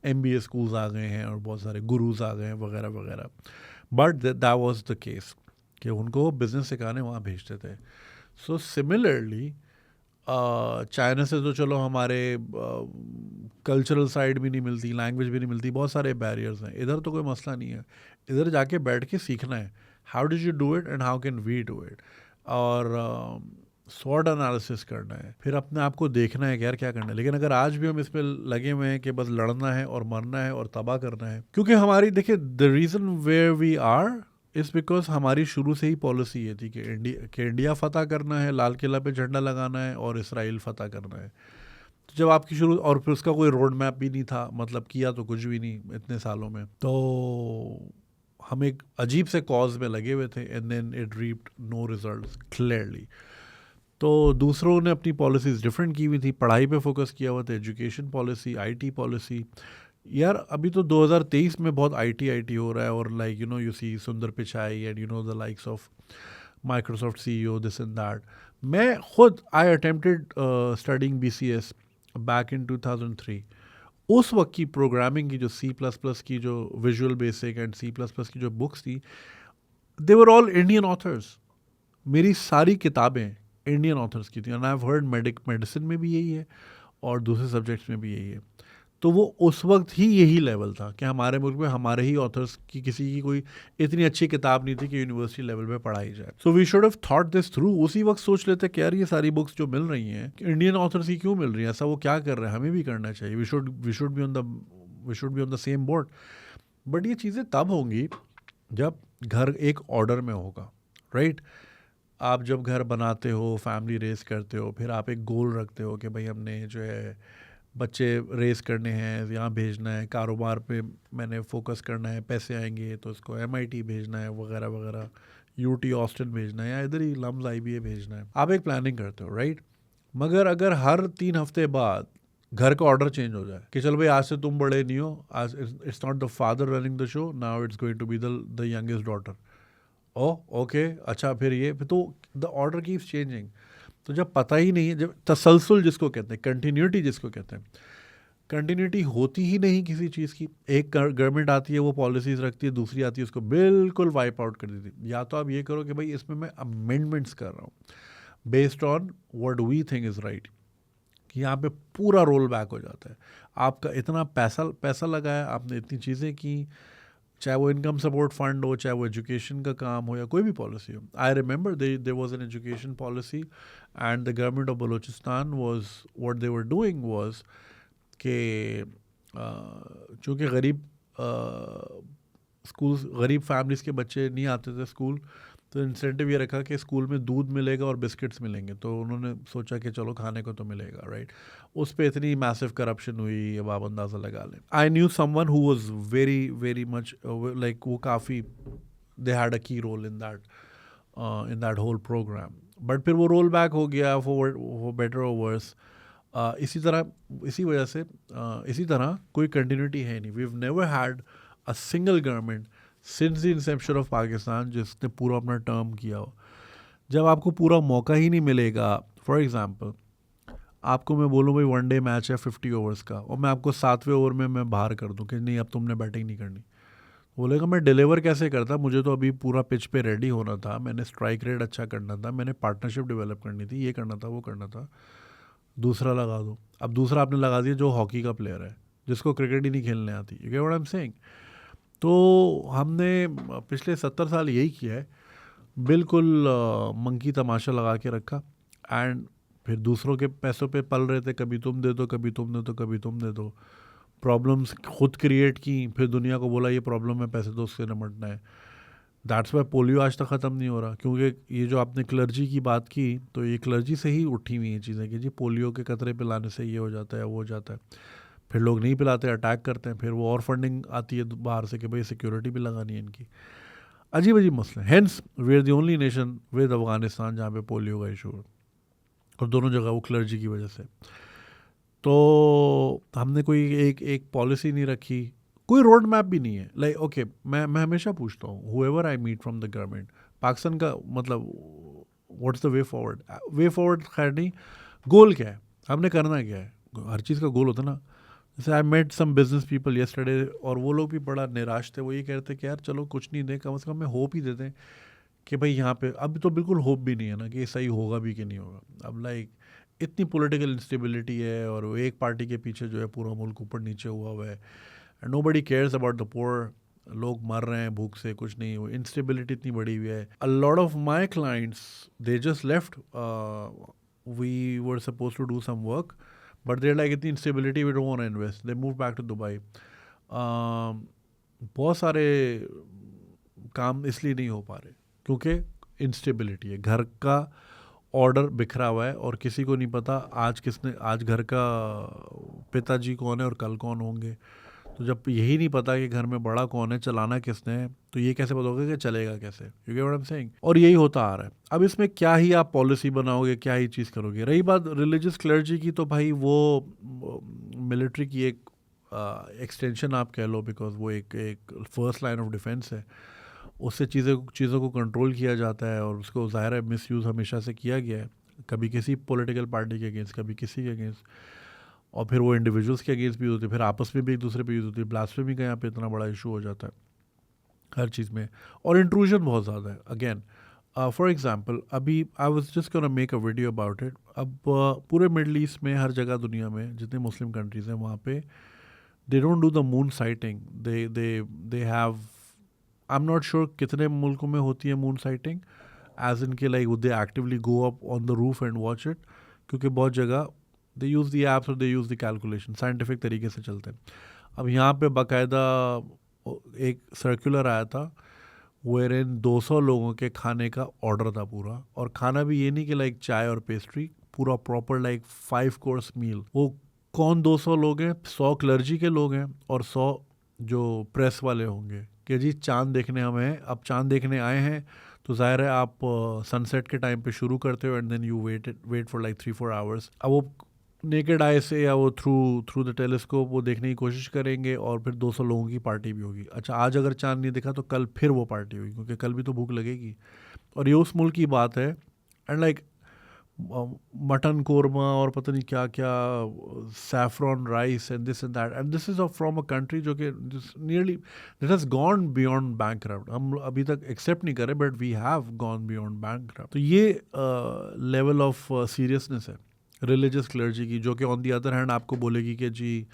MBA स्कूल्स आ गए हैं और बहुत सारे गुरुज आ गए हैं वगैरह वगैरह। But that was the case कि उनको बिजनेस सिखाने वहाँ भेजते थे। सो सिमिलरली चाइना से तो चलो हमारे कल्चरल साइड भी नहीं मिलती, लैंग्वेज भी नहीं मिलती, बहुत सारे बैरियर्स हैं। इधर तो कोई मसला नहीं है, इधर जाके बैठ के सीखना है how did you do it and how can we do it. और स्वॉट एनालिसिस करना है, फिर अपने आप को देखना है कि यार क्या करना है। लेकिन अगर आज भी हम इसमें लगे हुए हैं कि बस लड़ना है और मरना है और तबाह करना है, क्योंकि हमारी देखिए the reason where we are is because हमारी शुरू से ही पॉलिसी ये थी कि इंडिया फतह करना है, लाल किला पे झंडा लगाना है और इसराइल फतह करना है। तो जब आपकी शुरू, और फिर उसका कोई रोड मैप भी नहीं था, मतलब किया तो कुछ भी नहीं इतने सालों में। तो हम एक अजीब से कॉज में लगे हुए थे and then it reaped no results clearly. तो दूसरों ने अपनी पॉलिसीज़ डिफरेंट की हुई थी, पढ़ाई पे फोकस किया हुआ था, एजुकेशन पॉलिसी, IT पॉलिसी। यार अभी तो 2023 में बहुत IT हो रहा है और लाइक यू सी सुंदर Pichai and the likes of Microsoft CEO this and that. मैं खुद आई attempted studying BCS back in 2003। उस वक्त की प्रोग्रामिंग की जो C++ की जो विजुअल बेसिक एंड C++ की जो बुक्स थी, दे वर ऑल इंडियन ऑथर्स। मेरी सारी किताबें इंडियन ऑथर्स की थी। And I have heard medicine में भी यही है और दूसरे सब्जेक्ट्स में भी यही है। तो वो उस वक्त ही यही लेवल था कि हमारे मुल्क में हमारे ही ऑथर्स की किसी की कोई इतनी अच्छी किताब नहीं थी कि यूनिवर्सिटी लेवल पे पढ़ाई जाए। So we should have thought this through. उसी वक्त सोच लेते कि यार ये सारी बुक्स जो मिल रही हैं इंडियन ऑथर्स की क्यों मिल रही हैं, ऐसा वो क्या कर रहे हैं, हमें भी करना चाहिए। We should be on the same board. But ये चीज़ें तब होंगी जब घर एक ऑर्डर में होगा, राइट? आप जब घर बनाते हो, फैमिली रेस करते हो, फिर आप एक गोल रखते हो कि भाई हमने जो है बच्चे रेस करने हैं, यहाँ भेजना है, कारोबार पे मैंने फोकस करना है, पैसे आएंगे तो इसको MIT भेजना है वगैरह वगैरह, UT ऑस्टिन भेजना है या इधर ही लम्स IBA भेजना है। आप एक प्लानिंग करते हो, राइट? मगर अगर हर 3 हफ्ते बाद घर का ऑर्डर चेंज हो जाए कि चल भाई आज से तुम बड़े नहीं हो, आज it's not the father running the show, now it's going to be the youngest daughter. Okay, अच्छा, फिर तो द ऑर्डर कीप्स चेंजिंग। तो जब पता ही नहीं है, जब तसलसल जिसको कहते हैं, कंटिन्यूटी जिसको कहते हैं, कंटिन्यूटी होती ही नहीं किसी चीज़ की। एक गवर्नमेंट आती है, वो पॉलिसीज़ रखती है, दूसरी आती है, उसको बिल्कुल वाइप आउट कर देती है। या तो आप ये करो कि भाई इसमें मैं अमेंडमेंट्स कर रहा हूँ based on what we think is right, कि यहाँ पे पूरा रोल बैक हो जाता है। आपका इतना पैसा लगाया, आपने इतनी चीज़ें की, चाहे वो इनकम सपोर्ट फंड हो, चाहे वो एजुकेशन का काम हो या कोई भी पॉलिसी हो। I remember there was an education policy and the government of Balochistan was what they were doing was कि चूँकि गरीब फैमिलीज़ के बच्चे नहीं आते थे स्कूल, तो इंसेंटिव ये रखा कि स्कूल में दूध मिलेगा और बिस्किट्स मिलेंगे। तो उन्होंने सोचा कि चलो खाने को तो मिलेगा, राइट? उस पर इतनी मैसिव करप्शन हुई, अब आप अंदाज़ा लगा लें। I knew someone who was very very much like, वो काफ़ी they had a key role in that whole program. बट फिर वो रोल बैक हो गया फॉर बेटर और वर्स। इसी वजह से इसी तरह कोई कंटिन्यूटी है नहीं। We have never had a single government since the inception of Pakistan जिसने पूरा अपना टर्म किया हो। जब आपको पूरा मौका ही नहीं मिलेगा, फॉर एग्जांपल आपको मैं बोलूँ भाई 1 डे मैच है 50 ओवर्स का, और मैं आपको 7वें ओवर में मैं बाहर कर दूँ कि नहीं अब तुमने बैटिंग नहीं करनी, बोलेगा मैं डिलीवर कैसे करता, मुझे तो अभी पूरा पिच पे रेडी होना था, मैंने स्ट्राइक रेट अच्छा करना था, मैंने पार्टनरशिप डेवलप करनी थी, ये करना था, वो करना था, दूसरा लगा दो। अब दूसरा आपने लगा दिया जो हॉकी का प्लेयर है, जिसको क्रिकेट ही नहीं खेलने आती। You get what I am saying? तो हमने पिछले 70 साल यही किया है, बिल्कुल मंकी तमाशा लगा के रखा एंड फिर दूसरों के पैसों पे पल रहे थे, कभी तुम दे दो, कभी तुम दे दो, कभी तुम दे दो। प्रॉब्लम्स खुद क्रिएट की, फिर दुनिया को बोला ये प्रॉब्लम है, पैसे दो, उससे निपटना है। दैट्स वाई पोलियो आज तक ख़त्म नहीं हो रहा, क्योंकि ये जो आपने क्लर्जी की बात की, तो ये क्लर्जी से ही उठी हुई हैं चीज़ें कि जी पोलियो के कतरे पिलाने से ये हो जाता है, वो हो जाता है। फिर लोग नहीं पिलाते, अटैक करते हैं, फिर वो और फंडिंग आती है बाहर से कि भाई सिक्योरिटी भी लगानी है इनकी। अजीब अजीब मसले। Hence we are the only nation with Afghanistan जहाँ पे पोलियो का इशू है, और दोनों जगह वो क्लर्जी की वजह से। तो हमने कोई एक पॉलिसी नहीं रखी, कोई रोड मैप भी नहीं है। लाइक ओके, मैं हमेशा पूछता हूँ whoever I meet from the government, Pakistan का मतलब what's the way forward? Way forward खैर नहीं, गोल क्या है, हमने करना क्या है? हर चीज़ का गोल होता है ना। जैसे I met some business people yesterday, और वो लोग भी बड़ा निराश थे। वो ये कहते कि यार चलो कुछ नहीं दें, कम से कम हमें होप ही दे दें कि भाई यहाँ पे अब तो बिल्कुल होप भी नहीं है ना कि सही होगा भी कि नहीं होगा। अब लाइक इतनी पॉलिटिकल इंस्टेबिलिटी है, और वो एक पार्टी के पीछे जो है पूरा मुल्क ऊपर नीचे हुआ है, and nobody cares about the poor. लोग मर रहे हैं भूख से, कुछ नहीं, वो इंस्टेबिलिटी इतनी बड़ी हुई है। A lot of my clients they just left, we were suppose to do some work, but there like इतनी instability we don't want to invest, they move back to Dubai. बहुत सारे काम इसलिए नहीं हो पा रहे क्योंकि इंस्टेबिलिटी है, घर का ऑर्डर बिखरा हुआ है, और किसी को नहीं पता आज घर का पिताजी कौन है और कल कौन होंगे। तो जब यही नहीं पता कि घर में बड़ा कौन है, चलाना किसने है, तो ये कैसे पता होगा कि चलेगा कैसे? You get what I am saying? और यही होता आ रहा है। अब इसमें क्या ही आप पॉलिसी बनाओगे, क्या ही चीज़ करोगे? रही बात रिलीजियस क्लर्जी की, तो भाई वो मिलिट्री की एक एक्सटेंशन आप कह लो, बिकॉज वो एक फर्स्ट लाइन ऑफ डिफेंस है। उससे चीज़ों को कंट्रोल किया जाता है, और उसको ज़ाहिर है मिस यूज़ हमेशा से किया गया है, कभी किसी पॉलिटिकल पार्टी के अगेंस्ट, कभी किसी के अगेंस्ट, और फिर वो इंडिविजुअल्स के अगेंस्ट भी होती है, फिर आपस में भी एक दूसरे पे यूज़ होती है। ब्लास्फेमी का यहाँ पे इतना बड़ा इशू हो जाता है हर चीज़ में, और इंट्रूजन बहुत ज़्यादा है। अगेन फॉर एग्जांपल, अभी I was just gonna make a video about it. अब पूरे मिडल ईस्ट में, हर जगह दुनिया में जितने मुस्लिम कंट्रीज़ हैं, वहाँ पे they don't do the moon sighting. They have, I am not sure कितने मुल्कों में होती है मून साइटिंग, एज इन के like would they actively go up on the roof and watch it, क्योंकि बहुत जगह दे यूज़ द एप्स और दे यूज़ द कैलकुलेशन, साइंटिफिक तरीके से चलते हैं। अब यहाँ पे बाकायदा एक सर्कुलर आया था वेर इन 200 लोगों के खाने का ऑर्डर था पूरा, और खाना भी ये नहीं कि लाइक चाय और पेस्ट्री, पूरा प्रॉपर लाइक 5 कोर्स मील। वो कौन 200 लोग हैं? 100 क्लर्जी के लोग हैं और 100 जो प्रेस वाले होंगे कि जी चांद देखने हमें, अब चांद देखने आए हैं, तो ज़ाहिर है आप सनसेट के टाइम पे शुरू करते हो, and then you wait for like 3-4 hours. अब वो नेकेड आई से या वो थ्रू द टेलीस्कोप वो देखने की कोशिश करेंगे, और फिर 200 लोगों की पार्टी भी होगी। अच्छा, आज अगर चांद नहीं दिखा तो कल फिर वो पार्टी होगी, क्योंकि कल भी तो भूख लगेगी। और ये उस मुल्क की बात है, एंड लाइक मटन कोरमा और पता नहीं क्या क्या, saffron rice and this and that, and this is from a country जो कि nearly that has gone beyond bankrupt. हम अभी तक एक्सेप्ट नहीं करें, but we have gone beyond bankrupt. तो ये लेवल ऑफ सीरियसनेस है रिलीजियस क्लर्जी की, जो कि ऑन दी अदर हैंड आपको बोलेगी कि जी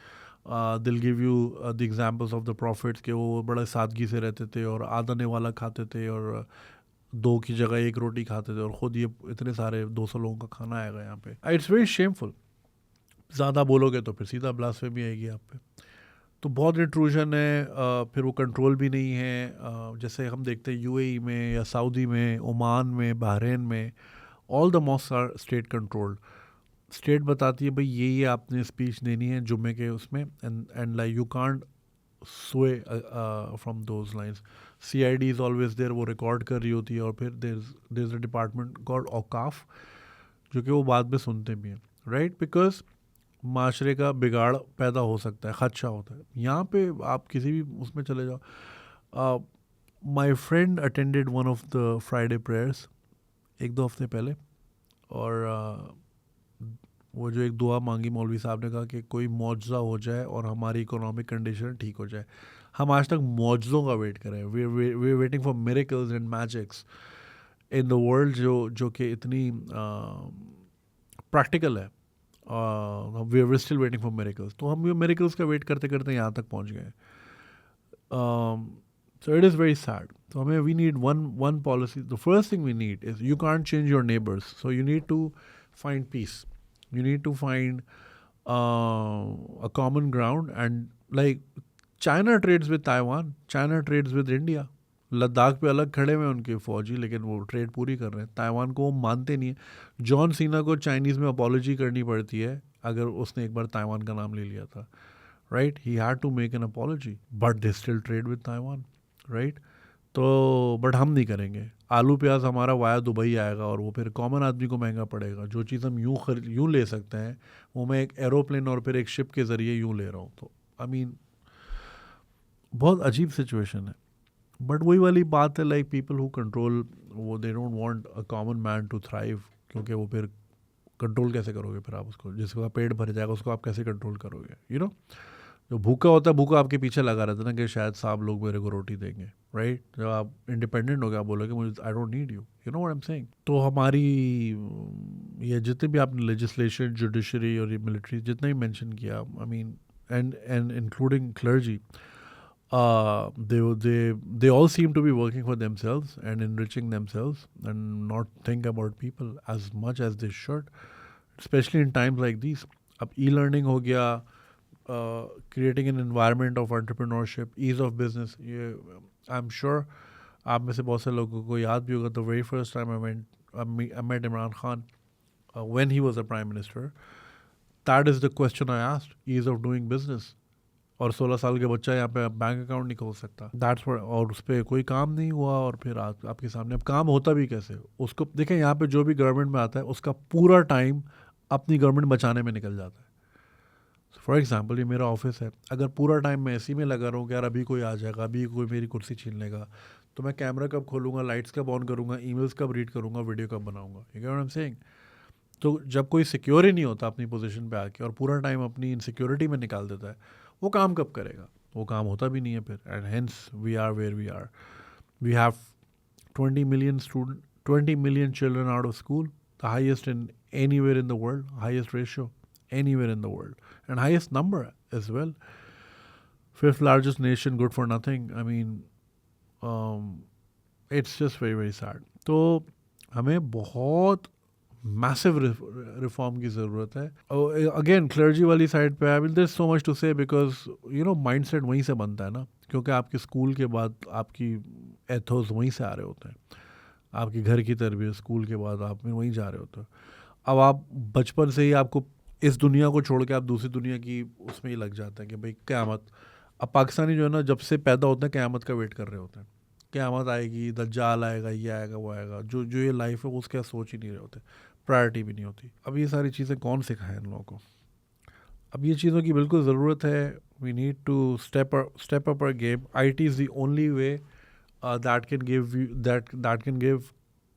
दिल give you the examples of the profits, के वो बड़े सादगी से रहते थे और आदने वाला खाते थे, और 2 की जगह 1 रोटी खाते थे, और ख़ुद ये इतने सारे 200 लोगों का खाना आएगा यहाँ पे। It's very shameful. ज़्यादा बोलोगे तो फिर सीधा ब्लास्फेमी आएगी आप पे। तो बहुत इंट्रूजन है, फिर वो कंट्रोल भी नहीं है। जैसे हम देखते हैं यूएई में या सऊदी में, ओमान में, बहरीन में, all the mosque are state controlled. State बताती है भाई ये आपने स्पीच देनी है जुम्मे के उसमें, and like you can't sway from those lines. CID is always there, वो रिकॉर्ड कर रही होती है, और फिर there is a department called Auqaf, जो कि वो बाद में सुनते भी हैं, राइट? बिकॉज माशरे का बिगाड़ पैदा हो सकता है, खदशा होता है। यहाँ पे आप किसी भी उसमें चले जाओ। My friend attended one of the Friday prayers 1-2 हफ्ते पहले, और वो जो एक दुआ मांगी, मौलवी साहब ने कहा कि कोई मौजज़ा हो जाए और हमारी इकोनॉमिक कंडीशन ठीक हो जाए। हम आज तक मौजज़ों का वेट कर रहे हैं, we waiting for miracles and magics in the world, जो कि इतनी प्रैक्टिकल है। We are still waiting for miracles. तो हम ये मिरेकल्स का वेट करते करते यहाँ तक पहुँच गए। So it is very sad. So I mean, we need one policy. The first thing we need is you can't change your neighbors. So you need to find peace. You need to find a common ground and like China trades with Taiwan, China trades with India, Ladakh पे अलग खड़े हुए उनके फौजी, लेकिन वो trade पूरी कर रहे हैं। ताइवान को वो मानते नहीं है। जॉन सीना को चाइनीज़ में अपॉलॉजी करनी पड़ती है अगर उसने एक बार ताइवान का नाम ले लिया था, right? He had to make an apology, but they still trade with Taiwan, right? तो बट हम नहीं करेंगे। आलू प्याज हमारा वाया दुबई आएगा और वो फिर कॉमन आदमी को महंगा पड़ेगा। जो चीज़ हम यूँ ले सकते हैं वो मैं एक एरोप्लेन और फिर एक शिप के ज़रिए यूँ ले रहा हूँ। तो आई मीन बहुत अजीब सिचुएशन है। बट वही वाली बात है, लाइक पीपल हु कंट्रोल, वो they don't want a common man to thrive, क्योंकि वो फिर कंट्रोल कैसे करोगे फिर आप उसको? जिसका पेट भर जाएगा उसको आप कैसे कंट्रोल करोगे? यू नो, जो भूखा होता है, भूखा आपके पीछे लगा रहता है ना कि शायद साहब लोग मेरे को रोटी देंगे, राइट? जब आप इंडिपेंडेंट हो गए आप बोलोगे मुझे I don't need you, you know what I am saying? तो हमारी ये जितने भी आपने लेजिस्लेशन, जुडिशरी और ये मिलिट्री जितना ही मेंशन किया, I mean and including clergy, they all seem to be working for themselves and enriching themselves and not think about people as much as they should, especially in times like these. अब e-learning हो गया, creating an environment of entrepreneurship, ease of business. ये I'm sure आप में से बहुत से लोगों को याद भी होगा, the very first time I met Imran Khan when he was a prime minister. That is the question I asked, ease of doing business. और 16 साल के बच्चा यहाँ पे बैंक अकाउंट नहीं खोल सकता, दैट्स और उस पर कोई काम नहीं हुआ। और फिर आपके सामने अब काम होता भी कैसे? उसको देखें, यहाँ पे जो भी गवर्नमेंट में आता है उसका पूरा टाइम अपनी गवर्नमेंट बचाने में निकल जाता है। फॉर एग्जांपल ये मेरा ऑफिस है, अगर पूरा टाइम मैं इसी में लगा रहूँ कि यार अभी कोई आ जाएगा, अभी कोई मेरी कुर्सी छीन लेगा, तो मैं कैमरा कब खोलूँगा, लाइट्स कब ऑन करूँगा, ईमेल्स कब रीड करूँगा, वीडियो कब बनाऊँगा? You get what I am saying? तो जब कोई सिक्योर ही नहीं होता अपनी पोजीशन पे आके और पूरा टाइम अपनी इनसिक्योरिटी में निकाल देता है, वो काम कब करेगा? वो काम होता भी नहीं है फिर। And hence we are where we are. We have 20 million children out of school, the highest in anywhere in the world, highest ratio anywhere in the world, and highest number as well. Fifth largest nation, good for nothing. I mean, it's just very very sad. तो हमें बहुत massive reform की ज़रूरत है। Again clergy वाली side पे I mean there is so much to say, because you know mindset वहीं से बनता है ना, क्योंकि आपके स्कूल के बाद आपकी एथोस वहीं से आ रहे होते हैं, आपके घर की तरबियत स्कूल के बाद आप वहीं जा रहे होते हो। अब आप बचपन से ही आपको इस दुनिया को छोड़ के आप दूसरी दुनिया की उसमें ही लग जाते हैं कि भाई क़यामत। अब पाकिस्तानी जो है ना, जब से पैदा होते हैं क़यामत का वेट कर रहे होते हैं, क़यामत आएगी, दज्जाल आएगा, ये आएगा, वो आएगा। जो जो ये लाइफ है उसका सोच ही नहीं रहे होते, प्रायोरिटी भी नहीं होती। अब ये सारी चीज़ें कौन सिखाए इन लोगों को? अब ये चीज़ों की बिल्कुल ज़रूरत है। We need to step up our game. IT is the only way that can give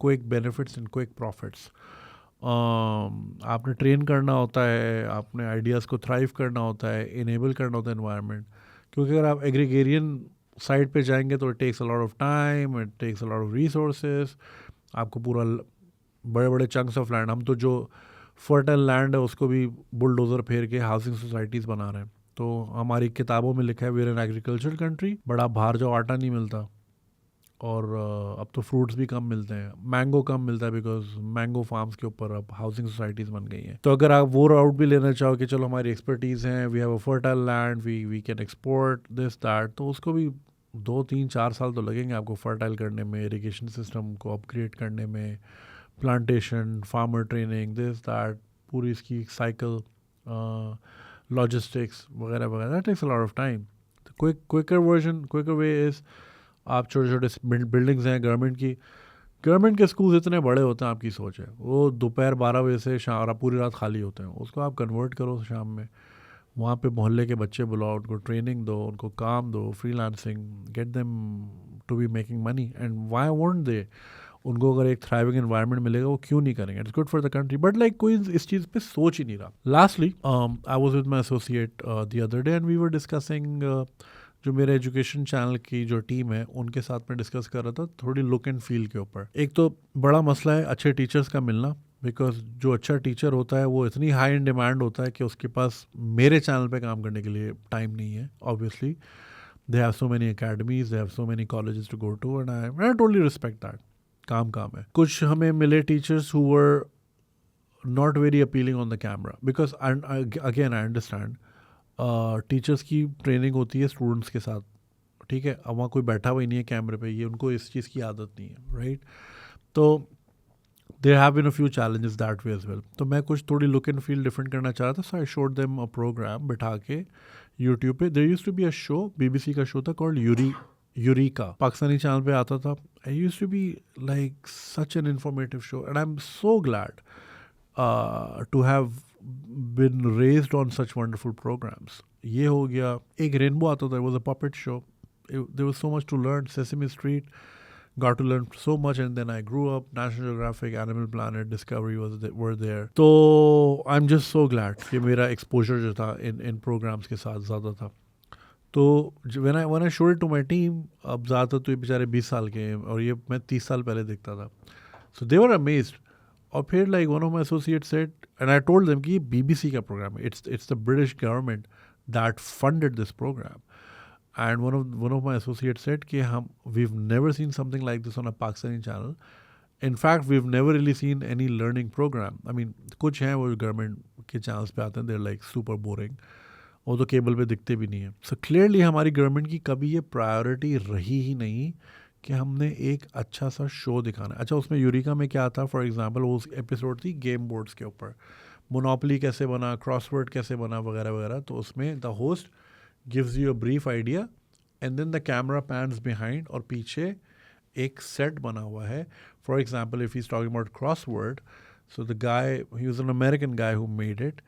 quick benefits and quick profits. आपने ट्रेन करना होता है, आपने आइडियाज़ को थ्राइव करना होता है, इनेबल करना होता है एनवायरनमेंट। क्योंकि अगर आप एग्रीगेरियन साइड पे जाएंगे तो it takes a lot of time, it takes a lot of resources. आपको पूरा बड़े बड़े चंक्स ऑफ लैंड, हम तो जो फर्टाइल लैंड है उसको भी बुलडोज़र फेर के हाउसिंग सोसाइटीज़ बना रहे हैं। तो हमारी किताबों में लिखा है we are an agriculture country, बड़ा बाहर जाओ आटा नहीं मिलता। और अब तो फ्रूट्स भी कम मिलते हैं, मैंगो कम मिलता है बिकॉज मैंगो फार्म्स के ऊपर अब हाउसिंग सोसाइटीज़ बन गई हैं। तो अगर आप वो राउट भी लेना चाहो कि चलो हमारी एक्सपर्टीज़ हैं, we have a fertile land, we can export this that, तो उसको भी 2 3 4 साल तो लगेंगे आपको फर्टाइल करने में, इरिगेशन सिस्टम को अपग्रेड करने में, plantation, farmer training, this that, पूरी इसकी साइकिल, लॉजिस्टिक्स वगैरह वगैरह, that takes a lot of time. Quicker way is, आप छोटे छोटे बिल्डिंग्स हैं गवर्नमेंट के स्कूल्स इतने बड़े होते हैं, आपकी सोच है वो दोपहर 12 बजे से शाम पूरी रात खाली होते हैं, उसको आप कन्वर्ट करो शाम में। वहाँ पे मोहल्ले के बच्चे बुलाओ, उनको ट्रेनिंग दो, उनको काम दो, freelancing, get them to be making money. And why won't they? उनको अगर एक थ्राइविंग एनवायरनमेंट मिलेगा वो क्यों नहीं करेंगे? It's good for the country, but like कोई इस चीज़ पे सोच ही नहीं रहा। Lastly I was with my associate the other day and we were discussing, जो मेरे एजुकेशन चैनल की जो टीम है उनके साथ में डिस्कस कर रहा था थोड़ी लुक एंड फील के ऊपर। एक तो बड़ा मसला है अच्छे टीचर्स का मिलना, बिकॉज जो अच्छा टीचर होता है वो इतनी हाई इन डिमांड होता है कि उसके पास मेरे चैनल पे काम करने के लिए टाइम नहीं है। Obviously they have so many academies, they have so many colleges to go to, and I totally respect that. काम है। कुछ हमें मिले teachers who were not very appealing on the camera, because again I understand teachers की training होती है students के साथ, ठीक है, अब वहाँ कोई बैठा हुआ ही नहीं है कैमरे पे, ये उनको इस चीज़ की आदत नहीं है, राइट। तो there have been a few challenges that way as well. तो मैं कुछ थोड़ी लुक एंड फील डिफरेंट करना चाह रहा था, so I showed them a program बिठा के यूट्यूब पे। There used to be a show, BBC का शो था कॉल्ड यूरिका, पाकिस्तानी चैनल पे आता था। I used to be like such an informative show and I am so glad to have been raised on such wonderful programs. ये हो गया। एक rainbow आता था, it was a puppet show. There was so much to learn. Sesame Street, got to learn so much, and then I grew up. National Geographic, Animal Planet, Discovery were there. तो I'm just so glad कि मेरा exposure जो था इन programs के साथ ज़्यादा था। तो when I showed it to my team, अब ज़्यादा तो ये बेचारे 20 साल के हैं और ये मैं 30 साल पहले देखता था। So they were amazed. और फिर like one of my associate said and I told them कि ये बीबीसी का प्रोग्राम है, it's the British government that funded this program. And one of my associate said कि हम we have never seen something like this on a Pakistani channel. In fact we have never really seen any learning program. I mean कुछ हैं वो government के channels पे आते हैं, देर like super boring, वो तो केबल पे दिखते भी नहीं है। सो क्लियरली हमारी गवर्नमेंट की कभी ये प्रायोरिटी रही ही नहीं कि हमने एक अच्छा सा शो दिखाना है। अच्छा, उसमें यूरिका में क्या था, फॉर एग्जांपल वो एपिसोड थी गेम बोर्ड्स के ऊपर, मोनोपोली कैसे बना, क्रॉसवर्ड कैसे बना, वगैरह वगैरह। तो उसमें the host gives you a brief idea and then the camera pans behind और पीछे एक सेट बना हुआ है। For example if he is talking about crossword, so the guy he was an American guy who made it,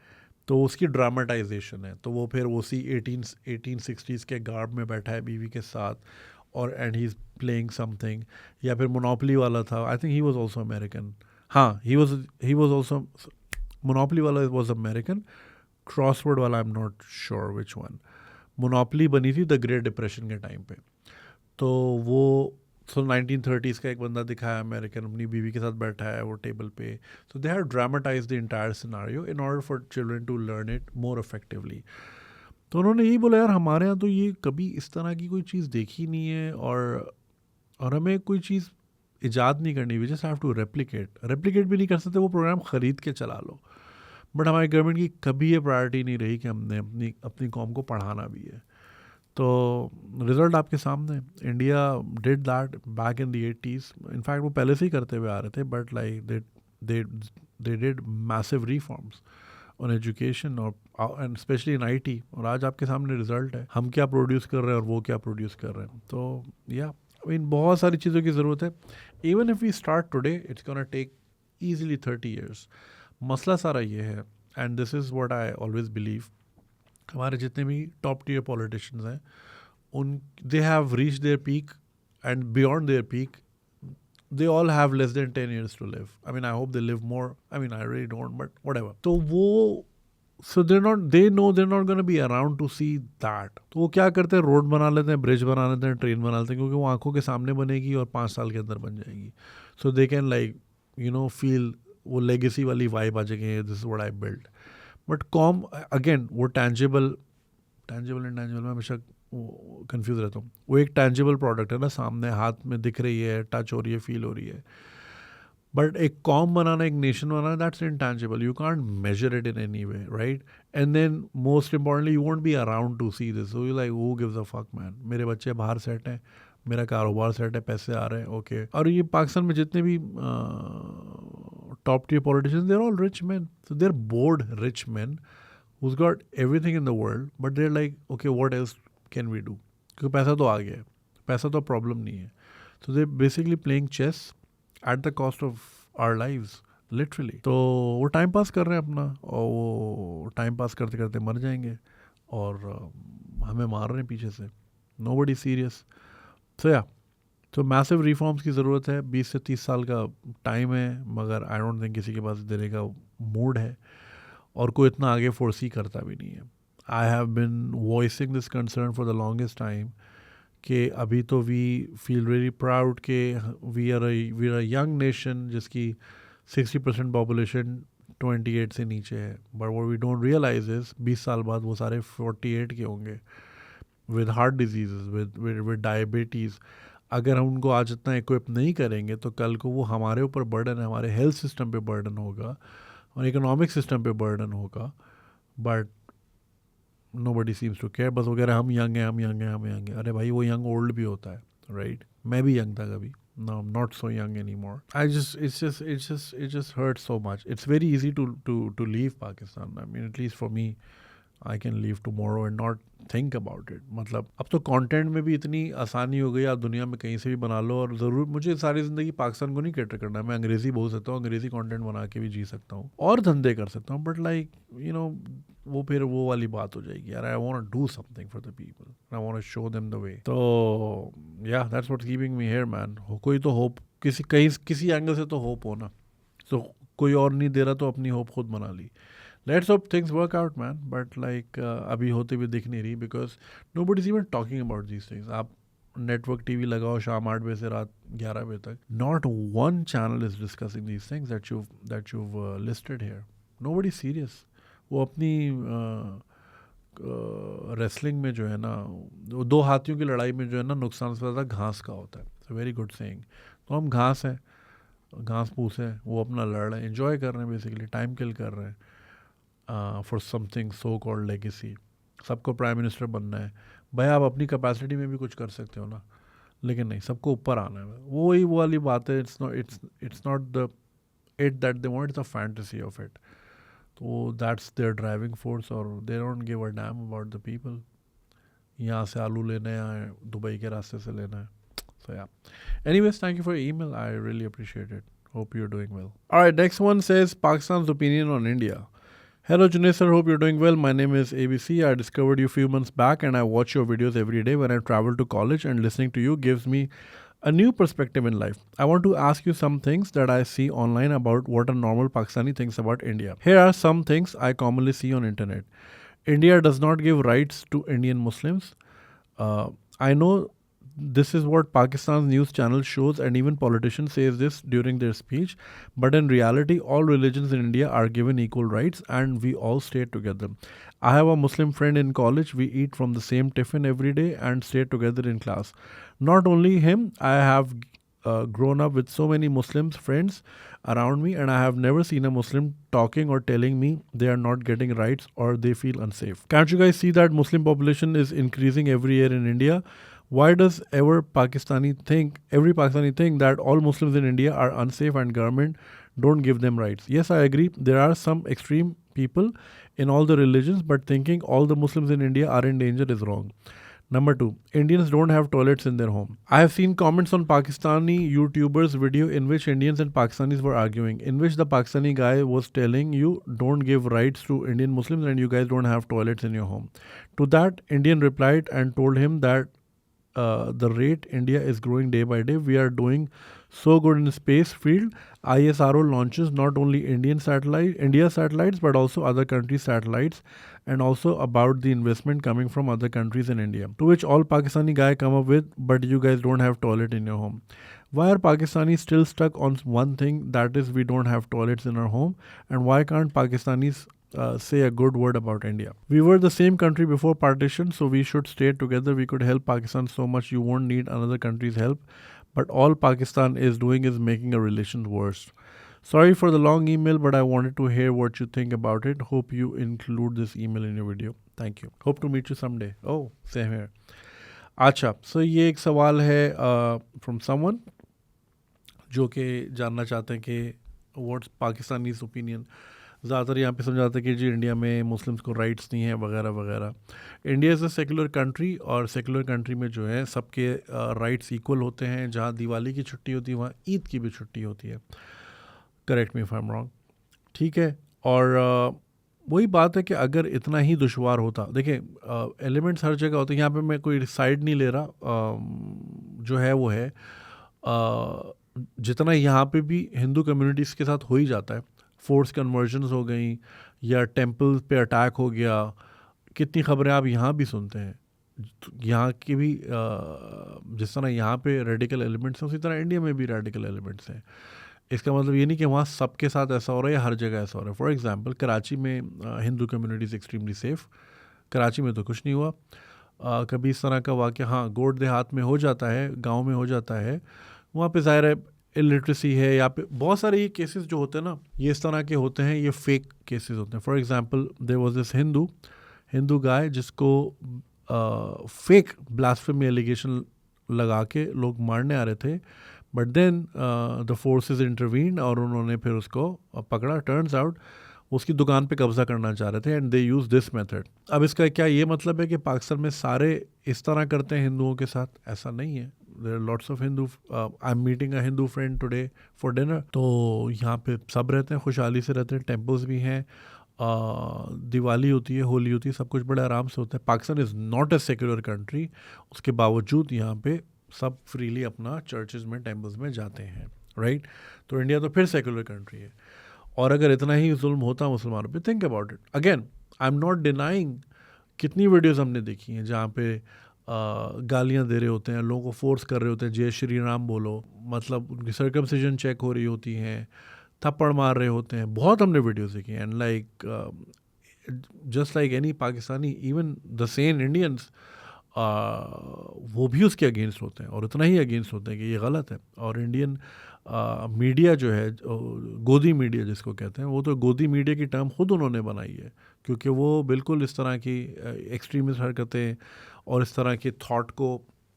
तो उसकी dramatisation है। तो वो फिर उसी 1860s के गार्ब में बैठा है बीवी के साथ और and he is playing something. या फिर मोनोपोली वाला था, I think he was also American, हाँ ही वाज आल्सो, मोनोपोली वाला वाज अमेरिकन, क्रॉसवर्ड वाला आई am not sure which one. Monopoly बनी थी द ग्रेट डिप्रेशन के टाइम पे। तो वो 1930s का एक बंदा दिखाया अमेरिकन, अपनी बीवी के साथ बैठा है वो टेबल पे। So they have dramatize the entire scenario in order for children to learn it more effectively. तो उन्होंने यही बोला, यार हमारे यहाँ तो ये कभी इस तरह की कोई चीज़ देखी नहीं है और हमें कोई चीज़ इजाद नहीं करनी, we just have to replicate भी नहीं कर सकते, वो प्रोग्राम ख़रीद के चला लो। बट हमारी गवर्नमेंट की कभी ये प्रायोरिटी नहीं रही कि हमने अपनी कौम को पढ़ाना भी है। तो रिज़ल्ट आपके सामने, India did that back in the 80s। In fact वो पहले से ही करते हुए आ रहे थे, but like they did massive reforms on education और एंड स्पेशली इन आईटी। और आज आपके सामने रिजल्ट है, हम क्या प्रोड्यूस कर रहे हैं और वो क्या प्रोड्यूस कर रहे हैं। तो या इन बहुत सारी चीज़ों की ज़रूरत है। Even if we start today it's gonna take easily 30 years। मसला सारा ये है, and this is what I always believe, हमारे जितने भी टॉप टियर पॉलिटिशियंस हैं उन they have reach their peak and beyond their peak they all have less than 10 years to live. I mean, I hope they live more. I mean, I really don't, but whatever. तो वो so they know they're not going to be around to see that. तो वो क्या करते हैं, road बना लेते हैं, ब्रिज बना लेते हैं, ट्रेन बना लेते हैं, क्योंकि वो आंखों के सामने बनेगी और 5 साल के अंदर बन जाएगी। So they can like feel वो लेगेसी वाली वाइब आ जाएगी, this is what I build. But com again वो टैंजिबल एंड टैंजिबल में हमेशा कंफ्यूज रहता हूँ। वो एक टैंजिबल प्रोडक्ट है ना, सामने हाथ में दिख रही है, टच हो रही है, फील हो रही है। बट एक कॉम बनाना, एक नेशन बनाना, that's intangible, you can't measure it in any way, right. And then most importantly you won't be around to see this, so you like who gives a fuck man, मेरे बच्चे बाहर set हैं, मेरा कारोबार set है, पैसे आ रहे हैं, ओके। और ये पाकिस्तान में जितने भी top tier politicians, they are all rich man, so they are bored rich man who's got everything in the world, but they're like, okay, what else can we do? क्योंकि पैसा तो आ गया है, पैसा तो प्रॉब्लम नहीं है। So they're basically playing chess at the cost of our lives, literally. तो वो टाइम पास कर रहे हैं अपना, और वो टाइम पास करते करते मर जाएंगे और हमें मार रहे हैं पीछे से, nobody serious. So yeah, तो मैसिव रिफॉर्म्स की ज़रूरत है। 20 से 30 साल का टाइम है, मगर आई डोंट थिंक किसी के पास देने का मूड है, और कोई इतना आगे फोर्सी करता भी नहीं है। I have been voicing this concern for the longest time कि अभी तो वी फील वेरी प्राउड कि we are a young nation जिसकी 60% पॉपुलेशन 28 से नीचे है। But what we don't realize is 20 साल बाद वो सारे 48 के होंगे, with heart disease, with diabetes. अगर हम उनको आज इतना इक्विप नहीं करेंगे तो कल को वो हमारे ऊपर बर्डन है, हमारे हेल्थ सिस्टम पे बर्डन होगा और इकोनॉमिक सिस्टम पे बर्डन होगा। But nobody seems to care, बस वगैरह हम यंग हैं, हम यंग हैं, हम यंग हैं. अरे भाई वो यंग ओल्ड भी होता है, राइट? मैं भी यंग था कभी. No, I'm not so young anymore. It just hurts so much. It's very easy to leave Pakistan. I mean, at least for me, I can leave tomorrow and not think about it. मतलब अब तो content में भी इतनी आसानी हो गई, आप दुनिया में कहीं से भी बना लो. और ज़रूर मुझे सारी ज़िंदगी पाकिस्तान को नहीं कैटर करना है. मैं अंग्रेज़ी बोल सकता हूँ, अंग्रेज़ी कंटेंट बना के भी जी सकता हूँ और धंधे कर सकता हूँ. बट लाइक वो फिर वो वाली बात हो जाएगी यार. I want to do something for the people, I want to show them the way. तो yeah that's what's keeping me here man. कोई तो होप, किसी एंगल से तो होप हो ना. तो कोई और नहीं दे रहा तो अपनी होप खुद बना ली. Let's hope things work out, man. But like अभी होते हुए दिख नहीं रही, because nobody's even talking about these things. आप नेटवर्क टीवी लगाओ शाम 8 बजे से रात 11 बजे तक. Not one channel is discussing these things that you've listed here. Nobody's serious. वो अपनी रेसलिंग में जो है ना, दो हाथियों की लड़ाई में जो है ना, नुकसान से ज़्यादा घास का होता है. It's very good saying. तो हम घास हैं, घास फूस है, वो अपना लड़ रहे हैं, एंजॉय कर रहे हैं, बेसिकली टाइम किल कर रहे हैं for something so called legacy. सबको प्राइम मिनिस्टर बनना है. भाई आप अपनी कैपेसिटी में भी कुछ कर सकते हो ना, लेकिन नहीं, सबको ऊपर आना है. वो वाली बात है. It's not the it that they want, it's the fantasy of it. तो दैट्स देयर ड्राइविंग फोर्स, और they don't give a damn about the people. यहाँ से आलू लेने हैं, दुबई के रास्ते से लेना है. So yeah. Anyways, thank you for your email. I really appreciate it. Hope you're doing well. All right, next one says Pakistan's opinion on India. Hello Junaid sir, hope you're doing well. My name is ABC. I discovered you a few months back and I watch your videos every day when I travel to college, and listening to you gives me a new perspective in life. I want to ask you some things that I see online about what a normal Pakistani thinks about India. Here are some things I commonly see on internet. India does not give rights to Indian Muslims. I know this is what Pakistan's news channel shows, and even politicians say this during their speech. But in reality, all religions in India are given equal rights and we all stay together. I have a Muslim friend in college. We eat from the same tiffin every day and stay together in class. Not only him, I have grown up with so many Muslim friends around me, and I have never seen a Muslim talking or telling me they are not getting rights or they feel unsafe. Can't you guys see that Muslim population is increasing every year in India? Why does every Pakistani think that all Muslims in India are unsafe and government don't give them rights? Yes, I agree. There are some extreme people in all the religions, but thinking all the Muslims in India are in danger is wrong. Number 2, Indians don't have toilets in their home. I have seen comments on Pakistani YouTubers' video in which Indians and Pakistanis were arguing, in which the Pakistani guy was telling you don't give rights to Indian Muslims and you guys don't have toilets in your home. To that, Indian replied and told him that the rate India is growing day by day. We are doing so good in space field. ISRO launches not only India satellites but also other countries' satellites, and also about the investment coming from other countries in India. To which all Pakistani guy come up with, but you guys don't have toilet in your home. Why are Pakistanis still stuck on one thing, that is we don't have toilets in our home? And why can't Pakistanis say a good word about India? We were the same country before partition, so we should stay together. We could help Pakistan so much, you won't need another country's help. But all Pakistan is doing is making our relations worse. Sorry for the long email, but I wanted to hear what you think about it. Hope you include this email in your video. Thank you. Hope to meet you someday. Oh, same here. अच्छा, so ये एक सवाल है from someone जो कि जानना चाहते हैं कि what's Pakistani's opinion. ज़्यादातर यहाँ पे समझाते हैं कि जी इंडिया में मुस्लिम्स को राइट्स नहीं है वगैरह वगैरह. India is a secular country, और सेकुलर कंट्री में जो है सबके राइट्स इक्वल होते हैं. जहाँ दिवाली की छुट्टी होती है वहाँ ईद की भी छुट्टी होती है. Correct me if I am wrong. ठीक है. और वही बात है कि अगर इतना ही दुश्वार होता, देखिए एलिमेंट्स हर जगह होते हैं. यहाँ पे मैं कोई साइड नहीं ले रहा. जो है वो है. जितना यहाँ पे भी हिंदू कम्युनिटीज़ के साथ हो ही जाता है, फोर्स कन्वर्जन्स हो गई या टेम्पल पे अटैक हो गया, कितनी खबरें आप यहाँ भी सुनते हैं. यहाँ की भी जिस तरह यहाँ पे रेडिकल एलिमेंट्स हैं, उसी तरह इंडिया में भी रेडिकल एलिमेंट्स हैं. इसका मतलब ये नहीं कि वहाँ सबके साथ ऐसा हो रहा है या हर जगह ऐसा हो रहा है. फॉर एग्जांपल कराची में Hindu communities extremely safe. Karachi में तो कुछ नहीं हुआ. कभी इस तरह का वाक़या हाँ गोड देहात में हो जाता है, गाँव में हो जाता है. वहाँ पे ज़ाहिर है इलिटरेसी है. यहाँ पे बहुत सारे ये केसेस जो होते हैं ना, ये इस तरह के होते हैं, ये फेक केसेस होते हैं. For example there was this Hindu guy जिसको फेक ब्लास्फेमी एलिगेशन लगा के लोग मारने आ रहे थे, but then the forces intervene और उन्होंने फिर उसको पकड़ा. टर्न्स आउट उसकी दुकान पे कब्जा करना चाह रहे थे and they use this method. अब इसका क्या ये मतलब है कि पाकिस्तान में सारे इस तरह करते हैं हिंदुओं के साथ? ऐसा नहीं है. There are lots of Hindu. I am meeting a Hindu friend today for dinner. तो यहाँ पे सब रहते हैं, खुशहाली से रहते हैं, टेम्पल्स भी हैं, दिवाली होती है, होली होती है, सब कुछ बड़े आराम से होता है. Pakistan is not a secular country. उसके बावजूद यहाँ पे सब फ्रीली अपना चर्चेज में, टेम्पल्स में जाते हैं, राइट? तो इंडिया तो फिर सेक्युलर कंट्री है. और अगर इतना ही जुल्म होता मुसलमानों पे, think about it. Again I am not denying, कितनी वीडियोस हमने देखी हैं जहाँ पे गालियाँ दे रहे होते हैं, लोगों को फोर्स कर रहे होते हैं, जय श्री राम बोलो, मतलब उनकी सर्कमसिजन चेक हो रही होती हैं, थप्पड़ मार रहे होते हैं. बहुत हमने वीडियोस देखी हैं. And like just like any Pakistani, even the same Indians, वो भी उसके अगेंस्ट होते हैं और उतना ही अगेंस्ट होते हैं कि ये गलत है. और इंडियन मीडिया जो है, गोदी मीडिया जिसको कहते हैं, वो तो गोदी मीडिया की टर्म खुद उन्होंने बनाई है, क्योंकि वो बिल्कुल इस तरह की एक्सट्रीमिस्ट हरकतें और इस तरह के थॉट को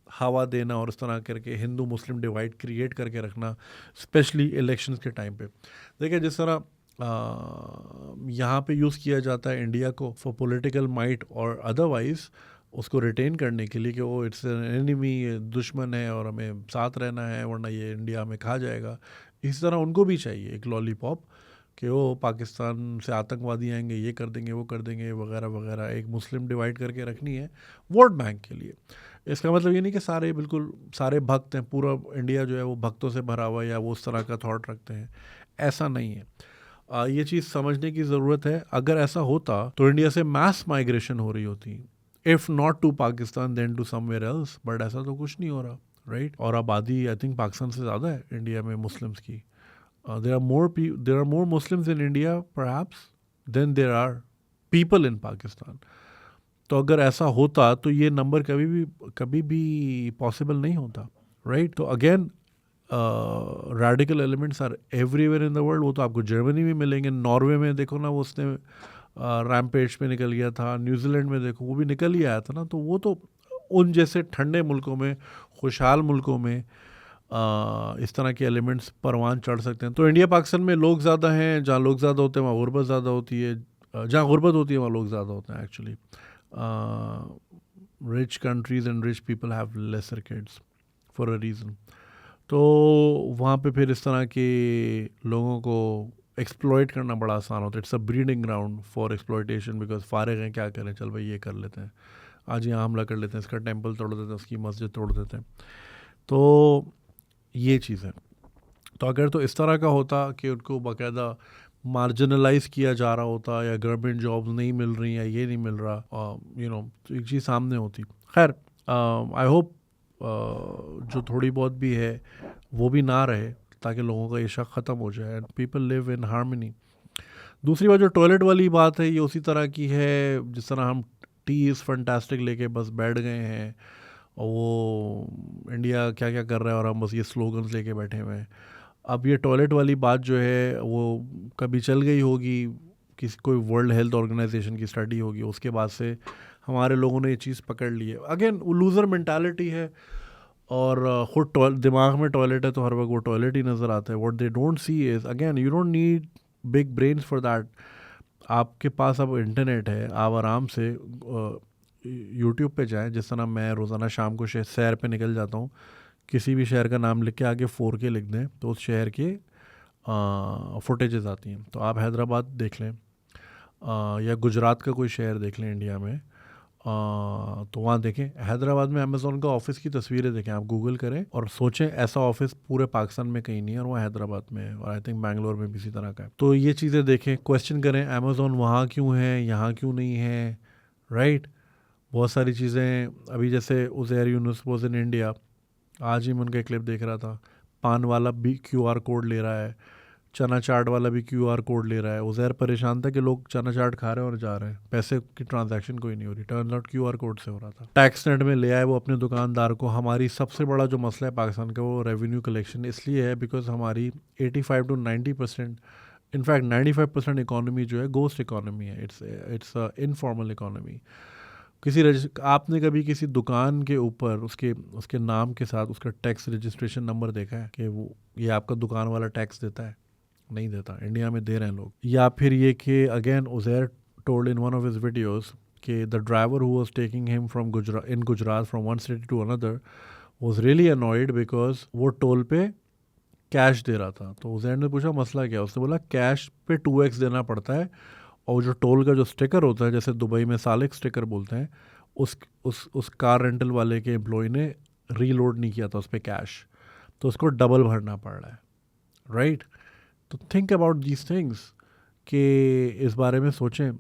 हवा देना और इस तरह करके हिंदू मुस्लिम डिवाइड क्रिएट करके रखना, स्पेशली इलेक्शंस के टाइम पे. देखिए जिस तरह यहाँ पे यूज़ किया जाता है इंडिया को फॉर पॉलिटिकल माइट और अदरवाइज उसको रिटेन करने के लिए कि वो इट्स एन एनिमी, दुश्मन है और हमें साथ रहना है वरना ये इंडिया में खा जाएगा. इस तरह उनको भी चाहिए एक लॉलीपॉप कि वो पाकिस्तान से आतंकवादी आएंगे, ये कर देंगे, वो कर देंगे, वगैरह वगैरह. एक मुस्लिम डिवाइड करके रखनी है वोट बैंक के लिए. इसका मतलब ये नहीं कि सारे बिल्कुल सारे भक्त हैं, पूरा इंडिया जो है वो भक्तों से भरा हुआ है या वो उस तरह का थॉट रखते हैं. ऐसा नहीं है. ये चीज़ समझने की ज़रूरत है. अगर ऐसा होता तो इंडिया से मास माइग्रेशन हो रही होती, if not to Pakistan then to somewhere else. But ऐसा तो कुछ नहीं हो रहा, राइट? और आबादी आई थिंक पाकिस्तान से ज़्यादा है इंडिया में मुस्लिम्स की. There are more Muslims in India perhaps than there are people in Pakistan. तो अगर ऐसा होता तो ये नंबर कभी भी पॉसिबल नहीं होता, राइट? तो again radical elements are everywhere in the world. वो तो आपको जर्मनी में मिलेंगे, नॉर्वे में देखो ना, वो उसने रैम्पेज पे निकल गया था. न्यूजीलैंड में देखो, वो भी निकल ही आया था ना. तो वो तो उन जैसे ठंडे मुल्कों में, खुशहाल मुल्कों में इस तरह के एलिमेंट्स परवान चढ़ सकते हैं. तो इंडिया पाकिस्तान में लोग ज़्यादा हैं, जहाँ लोग ज़्यादा होते हैं वहाँ गुर्बत ज़्यादा होती है, जहाँ गुर्बत होती है वहाँ लोग ज़्यादा होते हैं. Actually rich countries and rich people have laser kids for a reason. तो वहाँ पे फिर इस तरह के लोगों को एक्सप्लॉइट करना बड़ा आसान होता है. It's a breeding ground for exploitation, because फारिग हैं, क्या करें, चल भाई ये कर लेते हैं, आज यहाँ हमला कर लेते हैं, इसका टेम्पल तोड़ देते हैं, उसकी मस्जिद तोड़ देते हैं. तो ये चीज़ है. तो अगर तो इस तरह का होता कि उनको बाकायदा मार्जिनलाइज किया जा रहा होता या गवर्नमेंट जॉब्स नहीं मिल रही या ये नहीं मिल रहा, तो एक चीज़ सामने होती. खैर, आई होप जो थोड़ी बहुत भी है वो भी ना रहे, ताकि लोगों का ये शक ख़त्म हो जाए and people live in harmony. दूसरी बात जो टॉयलेट वाली बात है, ये उसी तरह की है जिस तरह हम टी इज़ फंटास्टिक लेके बस बैठ गए हैं और वो इंडिया क्या क्या कर रहा है और हम बस ये स्लोगन्स लेके बैठे हुए हैं. अब ये टॉयलेट वाली बात जो है वो कभी चल गई होगी, किसी कोई वर्ल्ड हेल्थ ऑर्गेनाइजेशन की स्टडी होगी, उसके बाद से हमारे लोगों ने ये चीज़ पकड़ ली है. अगेन वो लूज़र मेंटालिटी है और खुद दिमाग में टॉयलेट है तो हर वक्त वो टॉयलेट ही नज़र आता है. What they don't see is, again you don't need big brains for that. आपके पास अब इंटरनेट है, आप आराम से यूट्यूब पे जाएं. जिस तरह मैं रोज़ाना शाम को सैर पे निकल जाता हूँ, किसी भी शहर का नाम लिख के आगे 4K लिख दें तो उस शहर के फुटेजेस आती हैं. तो आप हैदराबाद देख लें या गुजरात का कोई शहर देख लें इंडिया में, तो वहाँ देखें हैदराबाद में अमेज़ॉन का ऑफिस की तस्वीरें देखें, आप गूगल करें और सोचें ऐसा ऑफिस पूरे पाकिस्तान में कहीं नहीं है और वहाँ हैदराबाद में है और आई थिंक बैंगलोर में भी इसी तरह का है. तो ये चीज़ें देखें, क्वेश्चन करें अमेज़ॉन वहाँ क्यों है, यहाँ क्यों नहीं है, राइट? बहुत सारी चीज़ें अभी जैसे Uzair Yunus was in India, आज ही मैं उनका क्लिप देख रहा था, पान वाला भी QR कोड ले रहा है, चना चाट वाला भी QR कोड ले रहा है. उज़ैर परेशान था कि लोग चना चाट खा रहे हैं और जा रहे हैं, पैसे की ट्रांजैक्शन कोई नहीं हो रही, टर्न आउट QR कोड से हो रहा था. टैक्स नेट में ले आए वो अपने दुकानदार को. हमारी सबसे बड़ा जो मसला है पाकिस्तान का वो रेवेन्यू कलेक्शन इसलिए है बिकॉज हमारी 85 to 90% इनफैक्ट 95% इकोनॉमी जो है गोस्ट इकोनॉमी है, इट्स इनफॉर्मल इकोनॉमी। आपने कभी किसी दुकान के ऊपर उसके उसके नाम के साथ उसका टैक्स रजिस्ट्रेशन नंबर देखा है कि वो ये आपका दुकान वाला टैक्स देता है? नहीं देता। इंडिया में दे रहे हैं लोग। या फिर ये कि again Uzair told in one of his videos कि the driver who was taking him from Gujarat from one city to another was really annoyed because वो टोल पे कैश दे रहा था। तो उज़ैर ने पूछा मसला क्या है? उसने बोला कैश पे 2x देना पड़ता है, और जो टोल का जो स्टिकर होता है, जैसे दुबई में सालिक स्टिकर बोलते हैं, उस कार रेंटल वाले के एम्प्लॉय ने रीलोड नहीं किया था उस पर कैश, तो उसको डबल भरना पड़ रहा है, राइट? तो थिंक अबाउट दीज थिंग्स कि इस बारे में सोचें।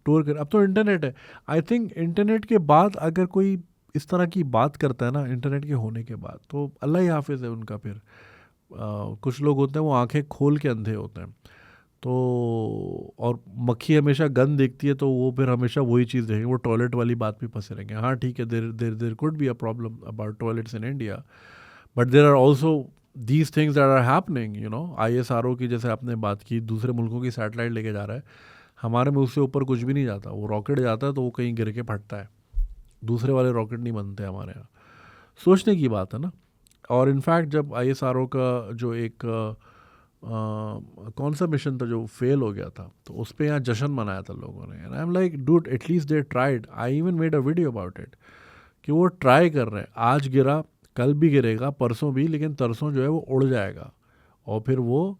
टूर कर, अब तो इंटरनेट है। आई थिंक इंटरनेट के बाद अगर कोई इस तरह की बात करता है ना, इंटरनेट के होने के बाद, तो अल्लाह ही हाफिज़ है उनका। फिर कुछ लोग होते हैं वो आंखें खोल के अंधे होते हैं। तो और मक्खी हमेशा गंद देखती है, तो वो फिर हमेशा वही चीज़ देखेंगे, वो टॉयलेट वाली बात भी फंसे रहेंगे। हाँ ठीक है, there there there could be a problem about toilets in India, but there are also these things that are happening, you know. ISRO की जैसे आपने बात की, दूसरे मुल्कों की सैटेलाइट लेके जा रहा है, हमारे मुल्क से ऊपर कुछ भी नहीं जाता। वो रॉकेट जाता है तो वो कहीं गिर के फटता है, दूसरे वाले रॉकेट नहीं बनते हमारे यहाँ। सोचने की बात है ना। और इनफैक्ट जब ISRO का जो एक कौन सा मिशन था जो फेल हो गया था, तो उस पर यहाँ जश्न मनाया था लोगों ने। And I am like dude, at least they tried. I even made a video about it कि वो ट्राई कर रहे हैं। आज गिरा, कल भी गिरेगा, परसों भी, लेकिन तरसों जो है वो उड़ जाएगा, और फिर वो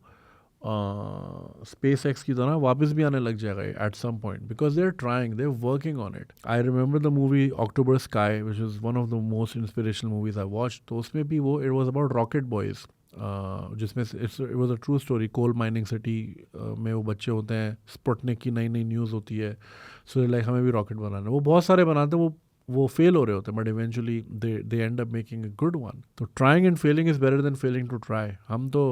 स्पेस एक्स की तरह वापस भी आने लग जाएगा at some point, because they are trying, they are working on it. I remember the movie October Sky which is one of the most inspirational movies I watch. तो उसमें भी वो it was about rocket boys, जिसमें it was a true story. Coal mining city में वो बच्चे होते हैं, स्पुटनिक की नई नई न्यूज़ होती है, सो लाइक हमें भी रॉकेट बनाना है। वो बहुत सारे बनाते हैं, वो फेल हो रहे होते हैं, but eventually they end up making a good one. तो trying and failing is better than failing to try. हम तो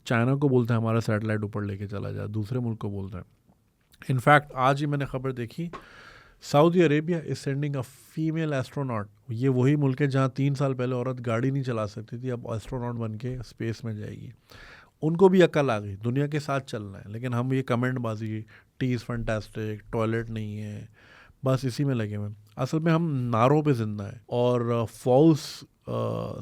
चाइना को बोलते हैं हमारा सैटेलाइट ऊपर लेके चला जाए, दूसरे मुल्क को बोलते हैं। इनफैक्ट आज ही मैंने खबर देखी, Saudi Arabia is sending a female astronaut. ये वही मुल्क है जहाँ 3 साल पहले औरत गाड़ी नहीं चला सकती थी, अब एस्ट्रोनॉट बन के स्पेस में जाएगी। उनको भी अक्ल आ गई, दुनिया के साथ चलना है। लेकिन हम ये कमेंट बाजी, टी इज़ फैंटास्टिक, टॉयलेट नहीं है, बस इसी में लगे हुए। असल में हम नारों पे जिंदा है, और फॉल्स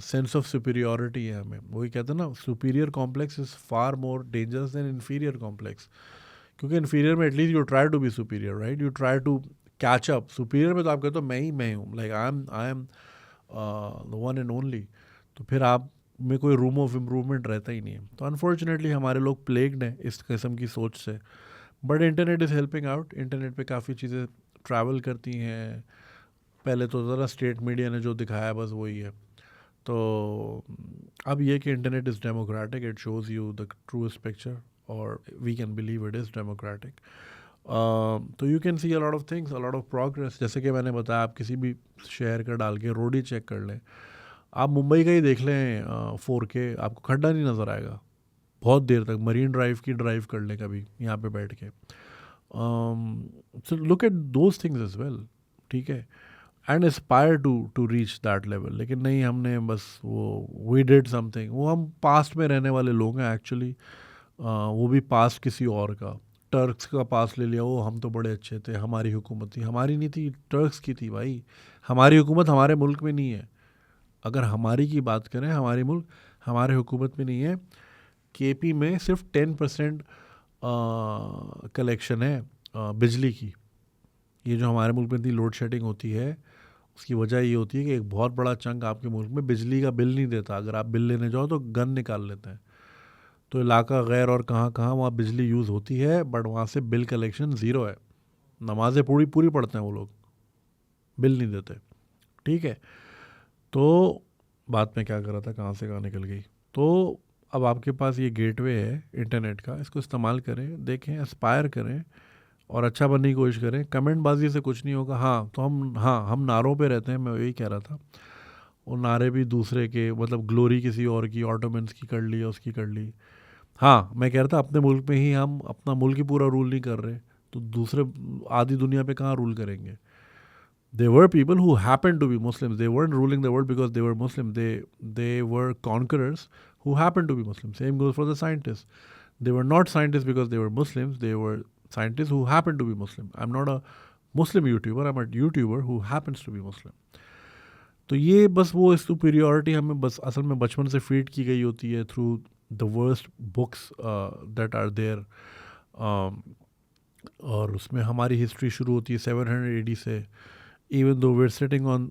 सेंस ऑफ सुपीरियोरिटी है हमें। वही कहते हैं ना, superior complex is far more dangerous than inferior complex. क्योंकि इन्फीरियर में at least you try to be superior, right? You try to catch up. Superior में तो आप कहते हो मैं हूँ, like I am the one and only. तो फिर आप में कोई रूम ऑफ इम्प्रूवमेंट रहता ही नहीं है। तो अनफॉर्चुनेटली हमारे लोग प्लेग्ड हैं इस किस्म की सोच से। But internet is helping out. Internet पे काफ़ी चीज़ें ट्रैवल करती हैं। पहले तो ज़रा स्टेट मीडिया ने जो दिखाया बस वही है। तो अब ये कि internet is democratic, it shows you the truest picture, और we can believe it is democratic. तो you can see a lot of things, a lot of progress. जैसे कि मैंने बताया, आप किसी भी शहर का डाल के रोड ही चेक कर लें, आप मुंबई का ही देख लें 4K, आपको खड्डा नहीं नज़र आएगा बहुत देर तक। मरीन ड्राइव की ड्राइव कर लें कभी यहाँ पे बैठ के। So look at those things as well, ठीक है, and aspire to reach that level. लेकिन नहीं, हमने बस वी डिड समथिंग। वो हम पास्ट में रहने वाले लोग हैं एक्चुअली, वो भी पास्ट किसी और का। टर्क्स का पास ले लिया, वो हम तो बड़े अच्छे थे, हमारी हुकूमत थी। हमारी नहीं थी, टर्क्स की थी भाई। हमारी हुकूमत हमारे मुल्क में नहीं है। अगर हमारी की बात करें, हमारी मुल्क हमारे हुकूमत में नहीं है। KP में सिर्फ 10% कलेक्शन है बिजली की। ये जो हमारे मुल्क में इतनी लोड शेडिंग होती है, उसकी वजह ये होती है कि एक बहुत बड़ा चंक आपके मुल्क में बिजली का बिल नहीं देता। अगर आप बिल लेने जाओ तो गन निकाल लेते हैं। तो इलाका गैर और कहाँ कहाँ वहाँ बिजली यूज़ होती है, बट वहाँ से बिल कलेक्शन ज़ीरो है। नमाज़ें पूरी पूरी पढ़ते हैं वो लोग, बिल नहीं देते, ठीक है। तो बात में क्या कर रहा था, कहाँ से कहाँ निकल गई। तो अब आपके पास ये गेटवे है इंटरनेट का, इसको इस्तेमाल करें, देखें, एस्पायर करें और अच्छा बनने की कोशिश करें। कमेंट बाजी से कुछ नहीं होगा। हाँ तो हम नारों पे रहते हैं, मैं यही कह रहा था। वो नारे भी दूसरे के, मतलब ग्लोरी किसी और की, ऑटोमन्स की कर ली, उसकी कर ली। हाँ मैं कह रहा था अपने मुल्क में ही हम अपना मुल्क ही पूरा रूल नहीं कर रहे, तो दूसरे आधी दुनिया पे कहाँ रूल करेंगे। There were people who happened to be Muslims. They weren't ruling the world because they were Muslim. They were conquerors who happened to be Muslim. Same goes for the scientists. They were not scientists because they were Muslims. They were scientists who happened to be Muslim. I'm not a Muslim YouTuber. I'm a YouTuber who happens to be Muslim. तो ये बस वो superiority हमें बस असल में बचपन से फीड की गई होती है through the worst books that are there. और उसमें हमारी हिस्ट्री शुरू होती है 700 AD से. Even though we're sitting on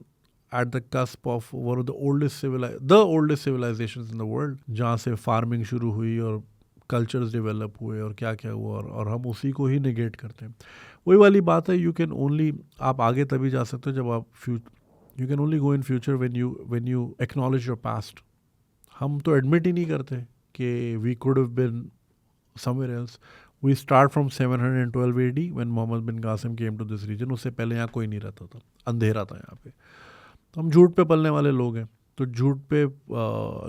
at the cusp of one of the oldest civilizations in the world, जहाँ से फार्मिंग शुरू हुई और कल्चर्स डेवलप हुए और क्या क्या हुआ, और हम उसी को ही निगेट करते हैं. वही वाली बात है, यू कैन ओनली, आप आगे तभी जा सकते हो जब आप you can only go in future when you acknowledge your past. हम तो एडमिट ही नहीं करते कि we could have been somewhere else. We start from 712 AD when Muhammad bin Qasim came to this region. उससे पहले यहाँ कोई नहीं रहता था, अंधेरा था यहाँ पे. तो हम झूठ पे पलने वाले लोग हैं. तो झूठ पे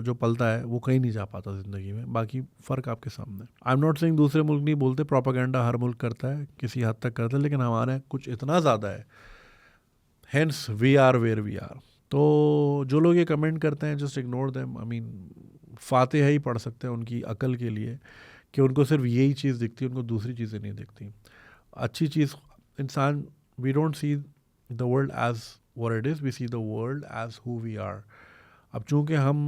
जो पलता है वो कहीं नहीं जा पाता ज़िंदगी में. बाकी फ़र्क आपके सामने. आई एम नॉट सेइंग दूसरे मुल्क नहीं बोलते, प्रोपागेंडा हर मुल्क करता है, किसी हद तक करता है, लेकिन हमारे कुछ इतना ज़्यादा है. Hence we are where we are. तो जो लोग ये कमेंट करते हैं, just ignore them. I mean फातिहा ही पढ़ सकते हैं उनकी अकल के लिए कि उनको सिर्फ यही चीज़ दिखती है, उनको दूसरी चीज़ें नहीं दिखती. अच्छी चीज़ इंसान, we don't see the world as what it is, we see the world as who we are. अब चूँकि हम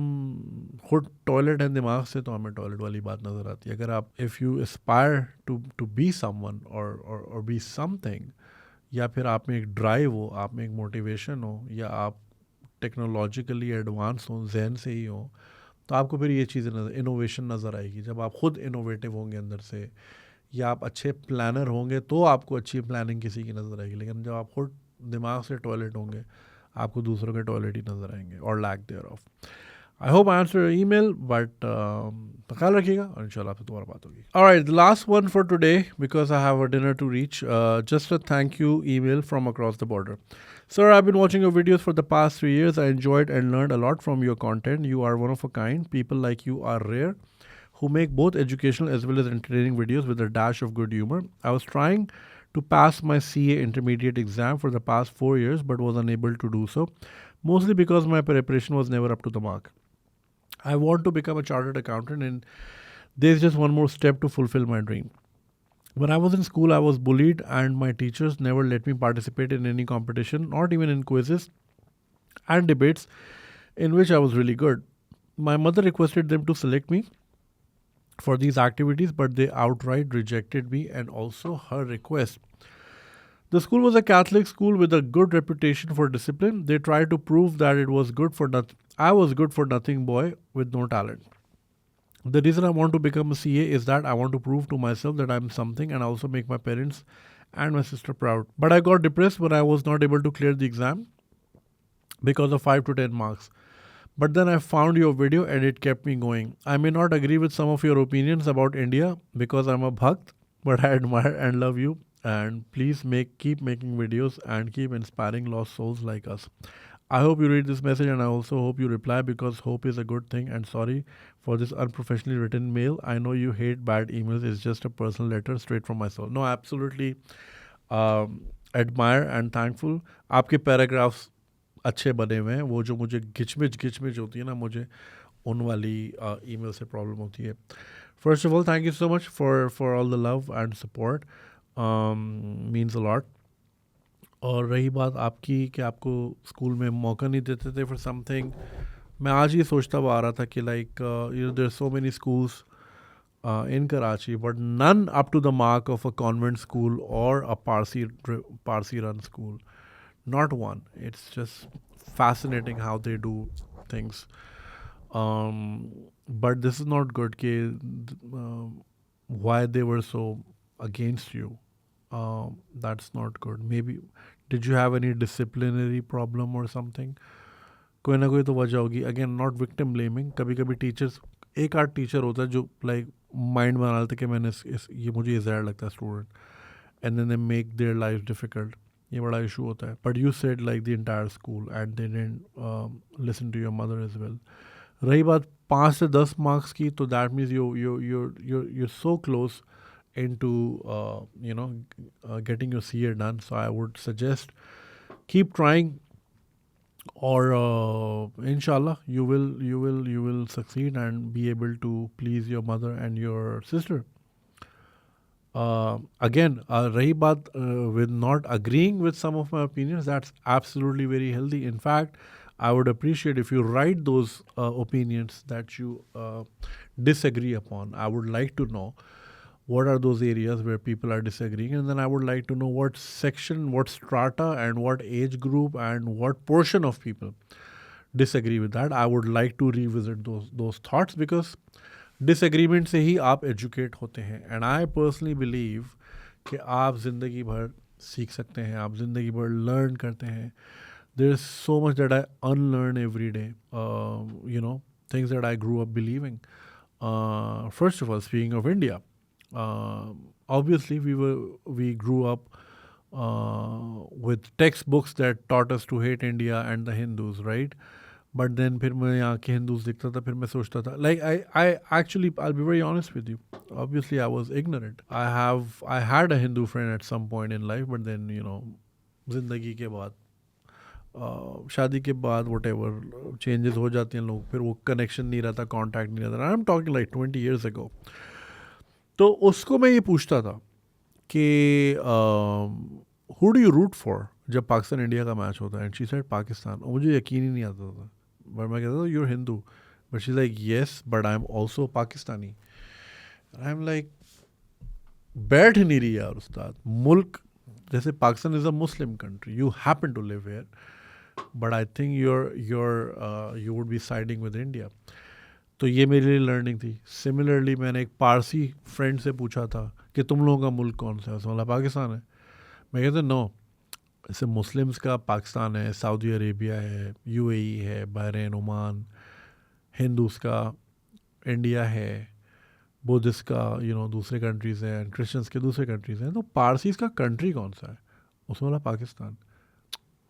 खुद टॉयलेट हैं दिमाग से, तो हमें टॉयलेट वाली बात नज़र आती है. अगर आप if you aspire to be someone और बी समथिंग, या फिर आप में एक ड्राइव हो, आप में एक मोटिवेशन हो, या आप टेक्नोलॉजिकली एडवांस हो, जहन से ही हो, तो आपको फिर ये चीज़ें इनोवेशन नज़र आएगी. जब आप खुद इनोवेटिव होंगे अंदर से, या आप अच्छे प्लानर होंगे, तो आपको अच्छी प्लानिंग किसी की नज़र आएगी. लेकिन जब आप खुद दिमाग से टॉयलेट होंगे, आपको दूसरों के टॉयलेट ही नज़र आएंगे, और lack thereof. I hope I answer your email, but ख्याल रखिएगा और इंशाल्लाह आपसे दोबारा बात होगी. Alright, the last one for today because I have a dinner to reach. Just a thank you email from across the border. Sir, I've been watching your videos for the past 3 years. I enjoyed and learned a lot from your content. You are one of a kind. People like you are rare, who make both educational as well as entertaining videos with a dash of good humor. I was trying to pass my CA intermediate exam for the past 4 years but was unable to do so, mostly because my preparation was never up to the mark. I want to become a chartered accountant, and there's just one more step to fulfill my dream. When I was in school, I was bullied and my teachers never let me participate in any competition, not even in quizzes and debates in which I was really good. My mother requested them to select me for these activities, but they outright rejected me and also her request. The school was a Catholic school with a good reputation for discipline. They tried to prove that it was good for I was good for nothing boy with no talent. The reason I want to become a CA is that I want to prove to myself that I'm something and also make my parents and my sister proud. But I got depressed when I was not able to clear the exam because of 5 to 10 marks. But then I found your video and it kept me going. I may not agree with some of your opinions about India because I'm a bhakt, but I admire and love you. And please keep making videos and keep inspiring lost souls like us. I hope you read this message, and I also hope you reply because hope is a good thing. And sorry for this unprofessionally written mail. I know you hate bad emails. It's just a personal letter straight from my soul. No, absolutely admire and thankful. आपके paragraphs अच्छे बने हुए हैं. वो जो मुझे घिचमिच होती है ना, मुझे उन वाली email से problem होती है. First of all, thank you so much for all the love and support. Means a lot. और रही बात आपकी कि आपको स्कूल में मौका नहीं देते थे फॉर समथिंग, मैं आज ही सोचता हुआ आ रहा था कि like there so many schools in Karachi, but none up to the mark of a convent school or a Parsi run school. Not one. It's just fascinating how they do things. But this is not good. Why they were so against you? That's not good. Maybe did you have any disciplinary problem or something? कोई ना कोई तो वजह होगी. Again not victim blaming. कभी कभी teachers, एक आध टीचर होता है जो लाइक माइंड बना लेते कि मैंने ये मुझे ये ज़्यादा लगता है student, and then they make their life difficult. ये बड़ा इशू होता है. But you said like the entire school and they didn't listen to your mother as well. रही बात 5 से 10 मार्क्स की, तो that means you so close into getting your CA done. So I would suggest keep trying और inshallah you will succeed and be able to please your mother and your sister. Again, रही बात with not agreeing with some of my opinions, that's absolutely very healthy. In fact, I would appreciate if you write those opinions that you disagree upon. I would like to know what are those areas where people are disagreeing, and then I would like to know what section, what strata, and what age group, and what portion of people disagree with that. I would like to revisit those thoughts, because disagreement से ही आप educate होते हैं. And I personally believe कि आप ज़िंदगी भर सीख सकते हैं, आप ज़िंदगी भर लर्न करते हैं. There is so much that I unlearn every day, you know, things that I grew up believing. First of all, speaking of India, obviously we grew up with textbooks that taught us to hate India and the Hindus, right? But then फिर मैं यहाँ के Hindus दिखता था, फिर मैं सोचता था, like I actually I be very honest with you, obviously I was ignorant. I had a Hindu friend at some point in life, but then you know, ज़िंदगी के बाद, शादी के बाद वट एवर चेंजेस हो जाते हैं लोग, फिर वो कनेक्शन नहीं रहता, कॉन्टैक्ट नहीं रहता. I am talking like 20 years ago. तो उसको मैं ये पूछता था कि who do you root for जब पाकिस्तान इंडिया का मैच होता है, एंड शी सेड पाकिस्तान. और मुझे यकीन ही नहीं आता था, बट मैं कहता था you are Hindu, but she is like yes but I am also Pakistani. I am like, बैठ नहीं रही यार उस्ताद. मुल्क जैसे Pakistan is a Muslim country, you happen to live here, but I think you would be siding with India. तो ये मेरे लिए लर्निंग थी. सिमिलरली मैंने एक पारसी फ्रेंड से पूछा था कि तुम लोगों का मुल्क कौन सा है, उसने बोला पाकिस्तान है. मैं कहता नो, ऐसे मुस्लिम्स का पाकिस्तान है, सऊदी अरेबिया है, यूएई है, बहरीन, ओमान. हिंदूस का इंडिया है, बुद्धिस्ट का यू नो दूसरे कंट्रीज़ हैं, एंड क्रिश्चियंस के दूसरे कंट्रीज़ हैं. तो पारसीज का कंट्री कौन सा है? उसने बोला पाकिस्तान.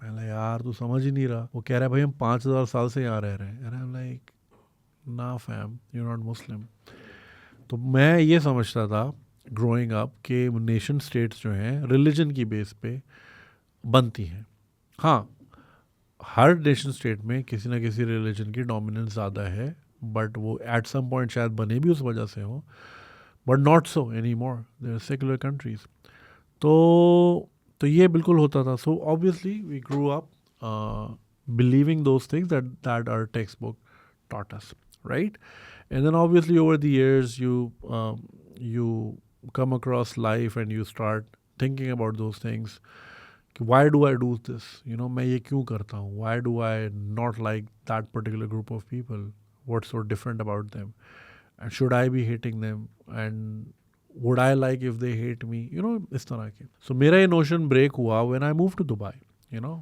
मैंने यार तू समझ ही नहीं रहा. वो कह रहा है भाई हम 5000 साल से यहाँ रह रहे हैं. एंड आई एम लाइक ना फैम, यू नॉट मुस्लिम. तो मैं ये समझता था ग्रोइंग अप कि नेशन स्टेट्स जो हैं रिलीजन की बेस पे बनती हैं. हाँ, हर नेशन स्टेट में किसी ना किसी रिलीजन की डोमिनेंस ज़्यादा है, बट वो एट सम पॉइंट शायद बने भी उस वजह से हो, but not so any more. There secular countries. तो ये बिल्कुल होता था. So obviously we grew up believing those things that our text book taught us, right? And then obviously over the years you come across life and you start thinking about those things. Why do I do this? You know, मैं ये क्यों करता हूँ? Why do I not like that particular group of people? What's so different about them? And should I be hating them? And would I like if they hate me? You know, इस तरह के. So मेरा ये notion break हुआ when I moved to Dubai. You know,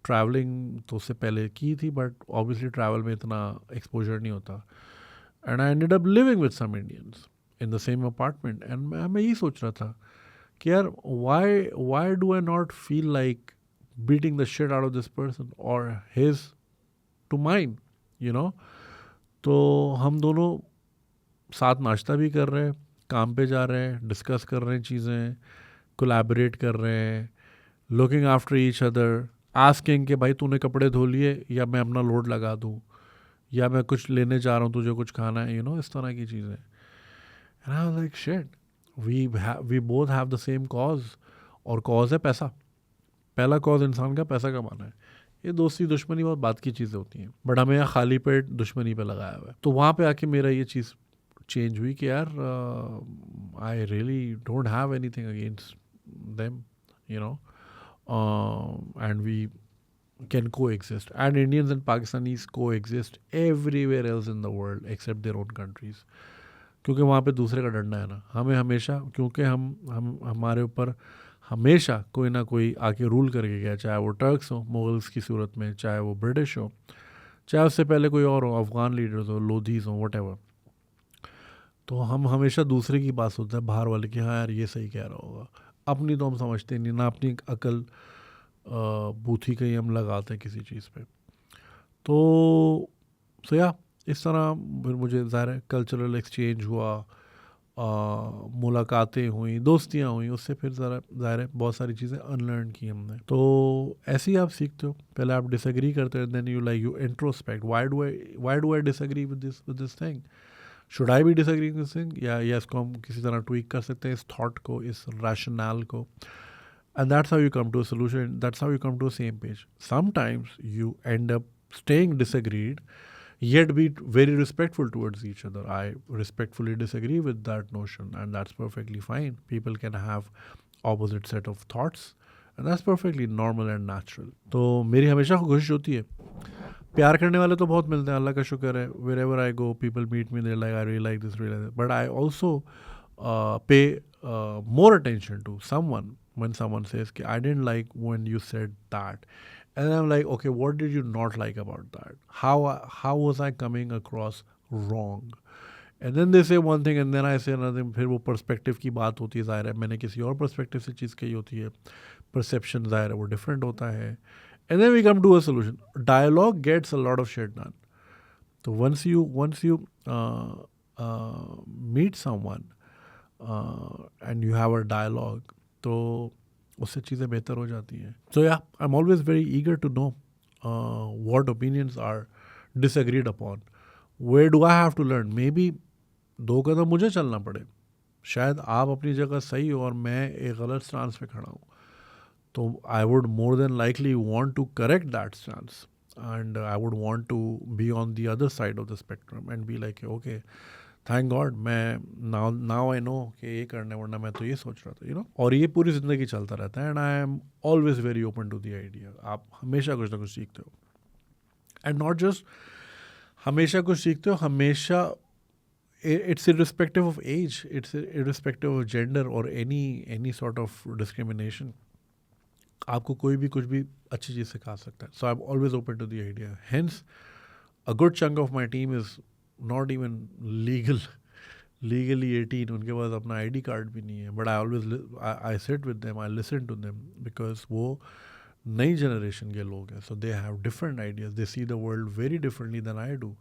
travelling तो उससे पहले की थी, बट ऑब्वियसली ट्रैवल में इतना एक्सपोजर नहीं होता. And I ended up living with some Indians in the same apartment. And मैं यही सोच रहा था कि यार why do I not feel like beating the shit out of this person और his to mine, you know. तो हम दोनों साथ नाश्ता भी कर रहे हैं, काम पे जा रहे हैं, डिस्कस कर रहे हैं चीज़ें, कोलैबोरेट कर रहे हैं, looking after each other, asking कि भाई तूने कपड़े धो लिए या मैं अपना लोड लगा दूँ, या मैं कुछ लेने जा रहा हूँ, तुझे कुछ खाना है, यू नो, इस तरह की चीज़ें. And I was like shit, we both have the same cause, और कॉज है पैसा. पहला कॉज इंसान का पैसा कमाना है. ये दोस्ती दुश्मनी बहुत बात की चीज़ें होती हैं, बट हमें यहाँ खाली पेट दुश्मनी पे लगाया हुआ है. तो वहाँ पे आके मेरा ये चीज़ चेंज हुई कि यार I really don't have anything against them, you know. And we can coexist, and Indians and Pakistanis coexist everywhere else in the world except their own countries. क्योंकि वहाँ पे दूसरे का डरना है ना. हमें हमेशा, क्योंकि हम हमारे ऊपर हमेशा कोई ना कोई आके रूल करके गया, चाहे वो टर्क्स हो मुगल्स की सूरत में, चाहे वो ब्रिटिश हो, चाहे उससे पहले कोई और हो, अफगान लीडर्स हो, लोधीज हो, वट. तो हम हमेशा दूसरे की बात सोचते हैं, बाहर वाले की, हाँ यार ये सही कह रहा होगा. अपनी तो हम समझते नहीं ना, अपनी अकल बूथी कहीं हम लगाते हैं किसी चीज़ पे. तो या इस तरह फिर मुझे ज़ाहिर है कल्चरल एक्सचेंज हुआ, मुलाकातें हुई, दोस्तियाँ हुई, उससे फिर ज़रा ज़ाहिर है बहुत सारी चीज़ें अनलर्न की हमने। तो ऐसे ही आप सीखते हो। पहले आप डिसएग्री करते हो, then you introspect, why do I disagree with this thing, should I be disagree this thing, या इसको हम किसी तरह ट्वीक कर सकते हैं, इस थॉट को, इस रैशनल को, and that's how you come to a solution, that's how you come to a same page. Sometimes you end up staying disagreed, yet be very respectful towards each other. I respectfully disagree with that notion, and that's perfectly fine. People can have opposite set of thoughts, and that's perfectly normal and natural. तो मेरी हमेशा कोशिश होती है, प्यार करने वाले तो बहुत मिलते हैं, अल्लाह का शुक्र है, wherever I go people meet me, they're like I really like this, really like that. But I also pay more attention to someone when someone says I didn't like when you said that, and I'm like, okay, what did you not like about that, how was I coming across wrong, and then they say one thing and then I say another thing. फिर वो perspective की बात होती है, ज़ाहिर है मैंने किसी और पर्सपेक्टिव से चीज़ कही होती है, परसेप्शन ज़ाहिर है वो डिफरेंट होता है, and then we come to a solution. Dialogue gets a lot of shit done. So once you meet someone and you have a dialogue, तो उससे चीज़ें बेहतर हो जाती हैं. So yeah, I'm always very eager to know what opinions are disagreed upon. Where do I have to learn? Maybe 2 कदम मुझे चलना पड़े, शायद आप अपनी जगह सही हो और मैं एक गलत स्टांस पे खड़ा हूँ, तो I would more than likely want to correct that stance, and I would want to be on the other side of the spectrum and be like, okay, thank God, मैं now I know कि ये करना है, वरना मैं तो ये सोच रहा था, और ये पूरी ज़िंदगी चलता रहता है, and I am always very open to the idea. आप हमेशा कुछ ना कुछ सीखते हो, and not just हमेशा कुछ सीखते हो, हमेशा, it's irrespective of age, it's irrespective of gender or any sort of discrimination. आपको कोई भी कुछ भी अच्छी चीज़ सिखा सकता है. So I'm always open to the idea. Hence, a good chunk of my team is not even legally 18. उनके पास अपना ID card भी नहीं है. But I sit with them, I listen to them, because वो नई generation के लोग हैं. So they have different ideas. They see the world very differently than I do.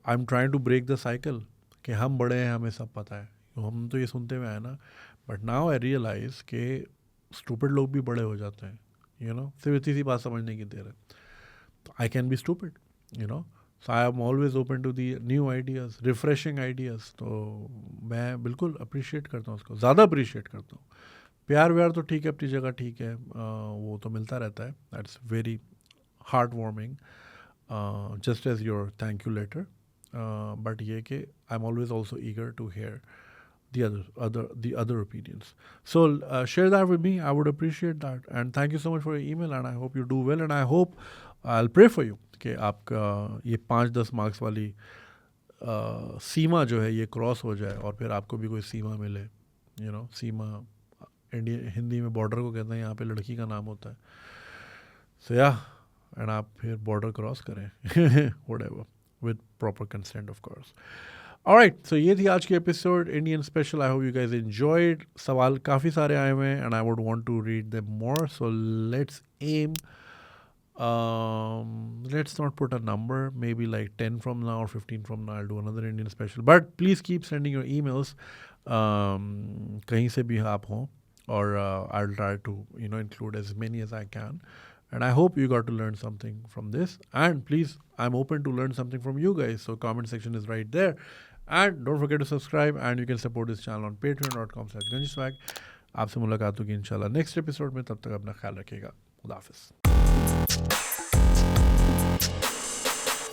I'm trying to break the cycle कि हम बड़े हैं, हमें सब पता है. हम तो ये सुनते हुए आए ना. But now I realize कि स्टूपिड लोग भी बड़े हो जाते हैं, सिर्फ इतनी सी बात समझने की देर है. I can be stupid, so I am always open to the new ideas, refreshing ideas. तो मैं बिल्कुल अप्रिशिएट करता हूँ उसको, ज़्यादा अप्रिशिएट करता हूँ. प्यार व्यार तो ठीक है, अपनी जगह ठीक है, वो तो मिलता रहता है, that's very heart warming, just as your thank you letter. But ये कि I am always also eager to hear the other opinions. So share that with me. I would appreciate that. And thank you so much for your email, and I hope you do well, and I hope I'll pray for you कि आपका ये 5-10 marks वाली सीमा जो है ये cross हो जाए, और फिर आपको भी कोई सीमा मिले. सीमा हिंदी में बॉर्डर को कहते हैं, यहाँ पे लड़की का नाम होता है. So yeah, and आप फिर बॉर्डर क्रॉस करें whatever, with proper consent of course. Alright, so ये थी आज की episode Indian special. I hope you guys enjoyed. सवाल काफ़ी सारे आए हुए हैं, and I would want to read them more. So let's um, let's not put a number, maybe like 10 from now or 15 from now I'll do another Indian special. But please keep sending your emails, कहीं से भी आप हों, और I'll try to include as many as I can. And I hope you got to learn something from this. And please, I'm open to learn something from you guys. So comment section is right there. And don't forget to subscribe. And you can support this channel on patreon.com/Ganjiswag. आपसे मुलाकात होगी इंशाल्लाह next episode में. तब तक अपना ख्याल रखिएगा. खुदा हाफिज़.